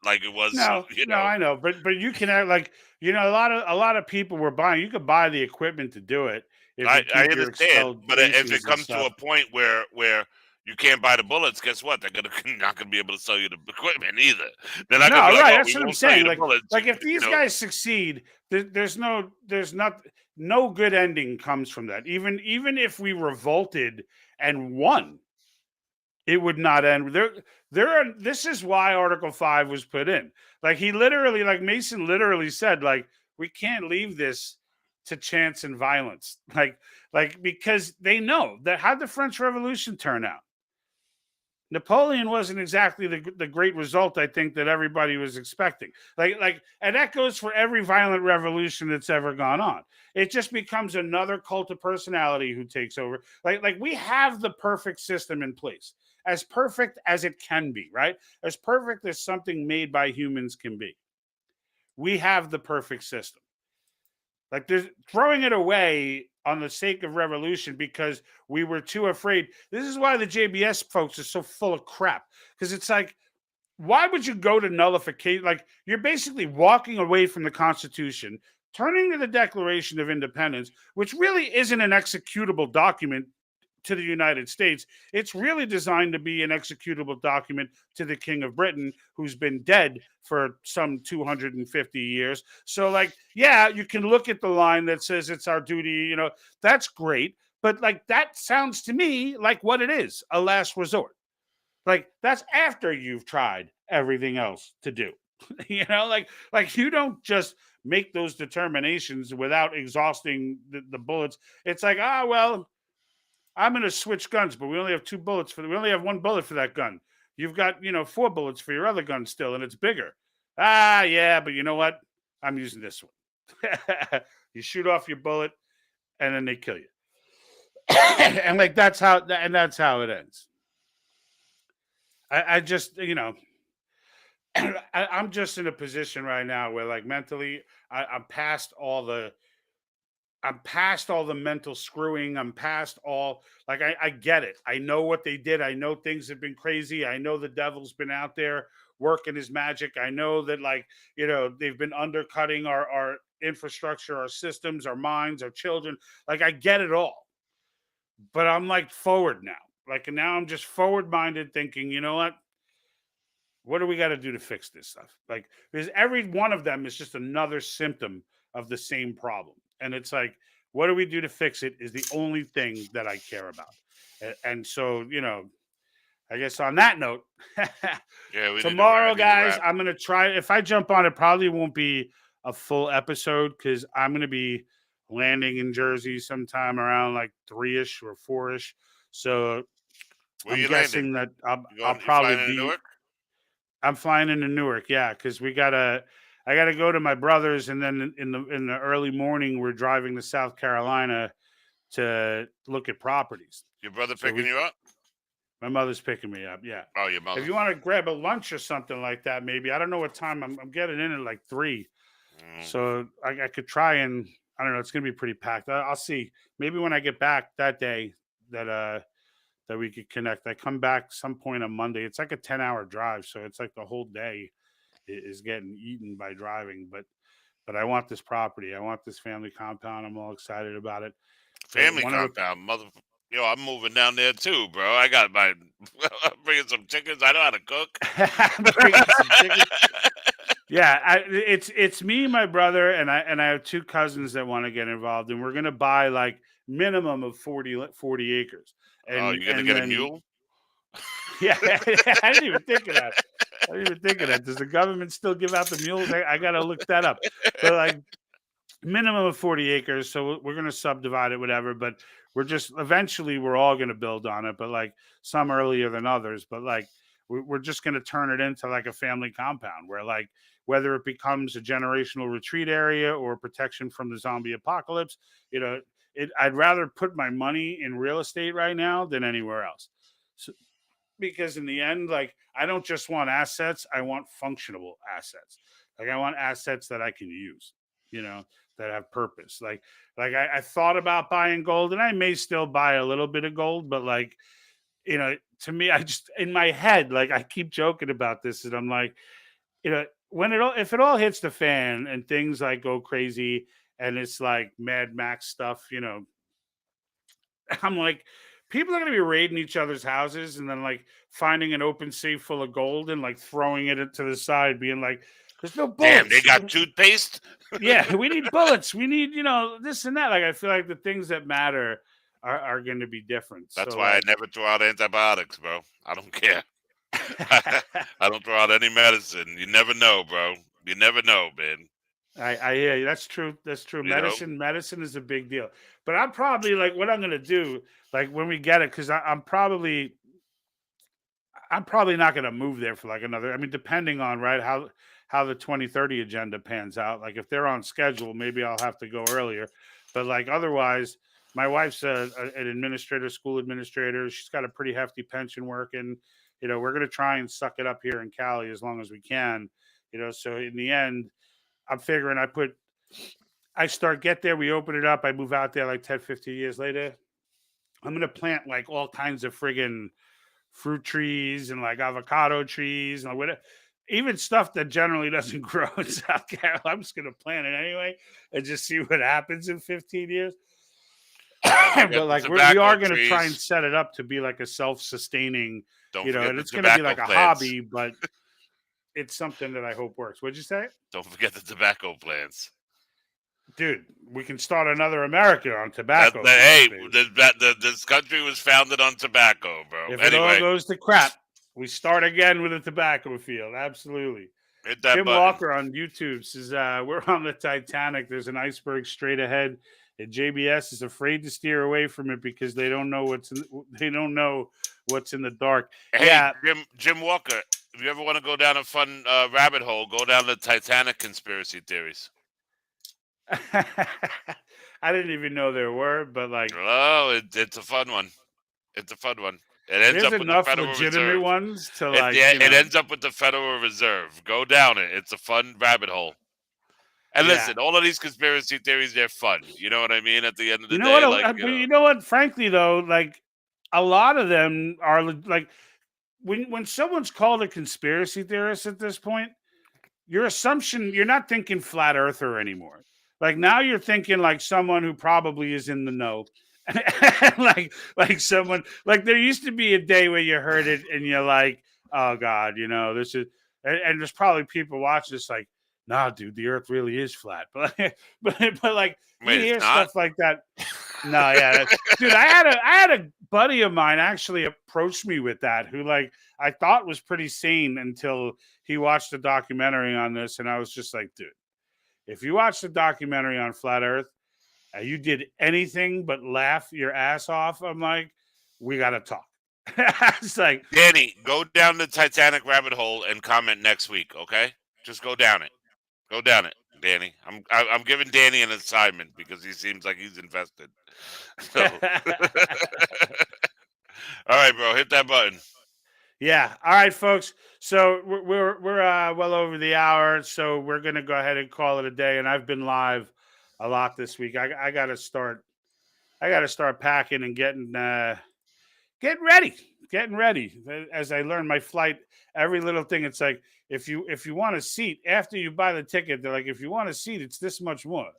[SPEAKER 2] like it was.
[SPEAKER 1] No, no, I know, but you can act like, a lot of people were buying. You could buy the equipment to do it.
[SPEAKER 2] I understand, but if it comes to a point where you can't buy the bullets, guess what? They're not gonna be able to sell you the equipment either. They're not gonna be like,
[SPEAKER 1] that's what I'm saying. Like if these guys succeed, there's no good ending comes from that. Even if we revolted and won, it would not end. This is why Article 5 was put in. Like, Mason literally said, like, we can't leave this to chance and violence. Like because they know that, how'd the French Revolution turn out? Napoleon wasn't exactly the great result, I think, that everybody was expecting. And that goes for every violent revolution that's ever gone on. It just becomes another cult of personality who takes over. Like we have the perfect system in place, as perfect as it can be, right? As perfect as something made by humans can be. We have the perfect system. Like, there's throwing it away on the sake of revolution because we were too afraid. This is why the JBS folks are so full of crap. Because it's like, why would you go to nullification? Like, you're basically walking away from the Constitution, turning to the Declaration of Independence, which really isn't an executable document to the United States. It's really designed to be an executable document to the King of Britain, who's been dead for some 250 years. So, like, yeah, you can look at the line that says it's our duty, that's great. But, like, that sounds to me like what it is, a last resort. Like, that's after you've tried everything else to do. Like you don't just make those determinations without exhausting the bullets. It's like, well, I'm going to switch guns, but we only have 2 bullets we only have 1 bullet for that gun. You've got, 4 bullets for your other gun still, and it's bigger. Yeah, but you know what? I'm using this one. You shoot off your bullet, and then they kill you. And like that's how it ends. I just, I'm just in a position right now where, like, mentally, I'm past all the mental screwing. I'm past all, like, I get it. I know what they did. I know things have been crazy. I know the devil's been out there working his magic. I know that, like, they've been undercutting our infrastructure, our systems, our minds, our children. Like, I get it all. But I'm, like, forward now. Like, now I'm just forward minded, thinking, you know what do we got to do to fix this stuff? Like, because every one of them is just another symptom of the same problem. And it's like, what do we do to fix it is the only thing that I care about. And so, I guess on that note, tomorrow, guys, I'm going to try. If I jump on, it probably won't be a full episode because I'm going to be landing in Jersey sometime around like 3-ish or 4-ish. So
[SPEAKER 2] Where
[SPEAKER 1] I'm guessing
[SPEAKER 2] landing?
[SPEAKER 1] that I'll probably be.
[SPEAKER 2] Newark?
[SPEAKER 1] I'm flying into Newark, yeah, because I gotta go to my brother's, and then in the early morning we're driving to South Carolina to look at properties.
[SPEAKER 2] Your brother picking you up?
[SPEAKER 1] My mother's picking me up, yeah.
[SPEAKER 2] Oh, your mother.
[SPEAKER 1] If you want to grab a lunch or something like that, maybe. I don't know what time. I'm getting in at like 3. So I could try, and I don't know, it's gonna be pretty packed. I'll see. Maybe when I get back that day that we could connect. I come back some point on Monday. It's like a 10-hour drive, so it's like the whole day is getting eaten by driving. But I want this property. I want this family compound. I'm all excited about it.
[SPEAKER 2] Family compound, I'm moving down there too, bro. I got I'm bringing some chickens. I know how to cook.
[SPEAKER 1] Yeah, it's me, my brother, and I have 2 cousins that want to get involved, and we're gonna buy like minimum of 40 acres. And,
[SPEAKER 2] you're gonna get a mule?
[SPEAKER 1] Yeah, I didn't even think of that. Does the government still give out the mules? I gotta look that up. But like minimum of 40 acres, so we're gonna subdivide it, whatever. But eventually we're all gonna build on it, but like some earlier than others. But like we're just gonna turn it into like a family compound where, like, whether it becomes a generational retreat area or protection from the zombie apocalypse, I'd rather put my money in real estate right now than anywhere else. So, because in the end, like, I don't just want assets, I want functional assets. Like, I want assets that I can use, that have purpose. Like I thought about buying gold, and I may still buy a little bit of gold, but like, to me, I just, in my head, like, I keep joking about this, and I'm like, if it all hits the fan and things like go crazy, and it's like Mad Max stuff, I'm like, people are going to be raiding each other's houses and then like finding an open safe full of gold and like throwing it to the side, being like, there's no bullets.
[SPEAKER 2] Damn, they got toothpaste?
[SPEAKER 1] Yeah, we need bullets. We need, this and that. Like, I feel like the things that matter are going to be different.
[SPEAKER 2] That's why I never throw out antibiotics, bro. I don't care. I don't throw out any medicine. You never know, bro. You never know, man.
[SPEAKER 1] I hear you. That's true. Medicine is a big deal. But I'm probably, like, what I'm gonna do, like, when we get it, because I'm probably not gonna move there for like another. I mean, depending on how the 2030 agenda pans out. Like, if they're on schedule, maybe I'll have to go earlier. But like, otherwise, my wife's an administrator, school administrator. She's got a pretty hefty pension working. We're gonna try and suck it up here in Cali as long as we can. So in the end, I'm figuring get there, we open it up, I move out there like 10, 15 years later. I'm going to plant like all kinds of friggin' fruit trees and like avocado trees and whatever, even stuff that generally doesn't grow in South Carolina. I'm just going to plant it anyway and just see what happens in 15 years. But like, we are going to try and set it up to be like a self-sustaining, and it's going to be like a hobby, but it's something that I hope works. What'd you say?
[SPEAKER 2] Don't forget the tobacco plants.
[SPEAKER 1] Dude, we can start another America on tobacco.
[SPEAKER 2] This country was founded on tobacco, bro.
[SPEAKER 1] If it all goes to crap, we start again with a tobacco field. Absolutely.
[SPEAKER 2] Hit that
[SPEAKER 1] Jim
[SPEAKER 2] button.
[SPEAKER 1] Walker on YouTube says, we're on the Titanic. There's an iceberg straight ahead. And JBS is afraid to steer away from it because they don't know what's in the dark.
[SPEAKER 2] Hey,
[SPEAKER 1] Yeah.
[SPEAKER 2] Jim Walker, if you ever want to go down a fun rabbit hole, go down the Titanic conspiracy theories.
[SPEAKER 1] I didn't even know there were, but like,
[SPEAKER 2] oh, it's a fun one. It's a fun one. It ends
[SPEAKER 1] there's
[SPEAKER 2] up with the
[SPEAKER 1] enough
[SPEAKER 2] Federal
[SPEAKER 1] legitimate
[SPEAKER 2] Reserve.
[SPEAKER 1] ones to
[SPEAKER 2] It,
[SPEAKER 1] like.
[SPEAKER 2] yeah,
[SPEAKER 1] you know.
[SPEAKER 2] it ends up with the Federal Reserve. Go down it. It's a fun rabbit hole. And
[SPEAKER 1] Yeah.
[SPEAKER 2] listen, all of these conspiracy theories, they're fun. You know what I mean? At the end of the
[SPEAKER 1] You know
[SPEAKER 2] day,
[SPEAKER 1] what?
[SPEAKER 2] like,
[SPEAKER 1] But you know what? Frankly, though, like a lot of them are like when someone's called a conspiracy theorist at this point, your assumption, you're not thinking flat earther anymore. Like now you're thinking like someone who probably is in the know. like someone like there used to be a day where you heard it and you're like, oh God, you know, this is and there's probably people watching this like, nah, dude, the earth really is flat. But like
[SPEAKER 2] Wait,
[SPEAKER 1] you hear
[SPEAKER 2] it's not?
[SPEAKER 1] stuff like that. No, yeah. Dude, I had a buddy of mine actually approached me with that who like I thought was pretty sane until he watched a documentary on this, and I was just like, dude, if you watch the documentary on Flat Earth and you did anything but laugh your ass off, I'm like, we gotta talk. It's like,
[SPEAKER 2] Danny, go down the Titanic rabbit hole and comment next week, okay? Just go down it. Go down it, Danny. I'm giving Danny an assignment because he seems like he's invested. So. All right, bro, hit that button.
[SPEAKER 1] Yeah. All right, folks. So we're well over the hour, so we're gonna go ahead and call it a day. And I've been live a lot this week. I gotta start packing and getting ready. As I learn my flight, every little thing. It's like if you want a seat after you buy the ticket, they're like, if you want a seat, it's this much more.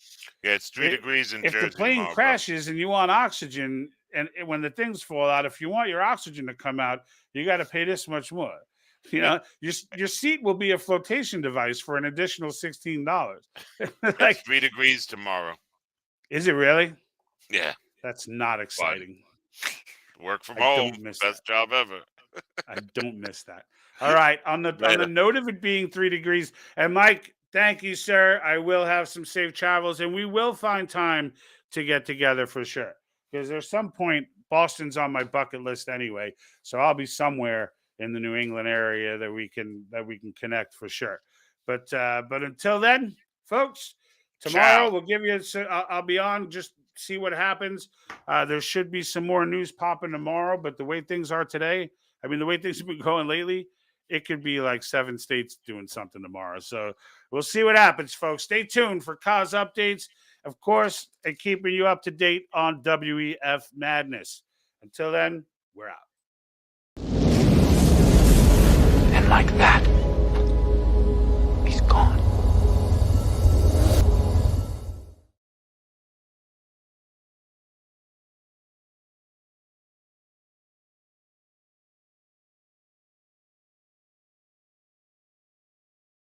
[SPEAKER 2] Yeah, it's 3 degrees in Jersey.
[SPEAKER 1] If the plane
[SPEAKER 2] tomorrow,
[SPEAKER 1] crashes and you want oxygen, and when the things fall out, if you want your oxygen to come out, you got to pay this much more. You know, your seat will be a flotation device for an additional $16.
[SPEAKER 2] Like, it's 3 degrees tomorrow.
[SPEAKER 1] Is it really?
[SPEAKER 2] Yeah.
[SPEAKER 1] That's not exciting.
[SPEAKER 2] Work from home. Best job ever.
[SPEAKER 1] I don't miss that. All right. On the note of it being 3 degrees, and Mike, thank you, sir. I will have some safe travels, and we will find time to get together for sure. Because there's some point, Boston's on my bucket list anyway, so I'll be somewhere in the New England area that we can connect for sure. But until then, folks, tomorrow we'll give you. I'll be on. Just see what happens. There should be some more news popping tomorrow, but the way things are today, I mean, the way things have been going lately, it could be like 7 states doing something tomorrow. So we'll see what happens, folks. Stay tuned for cause updates, of course, and keeping you up to date on WEF Madness. Until then, we're out.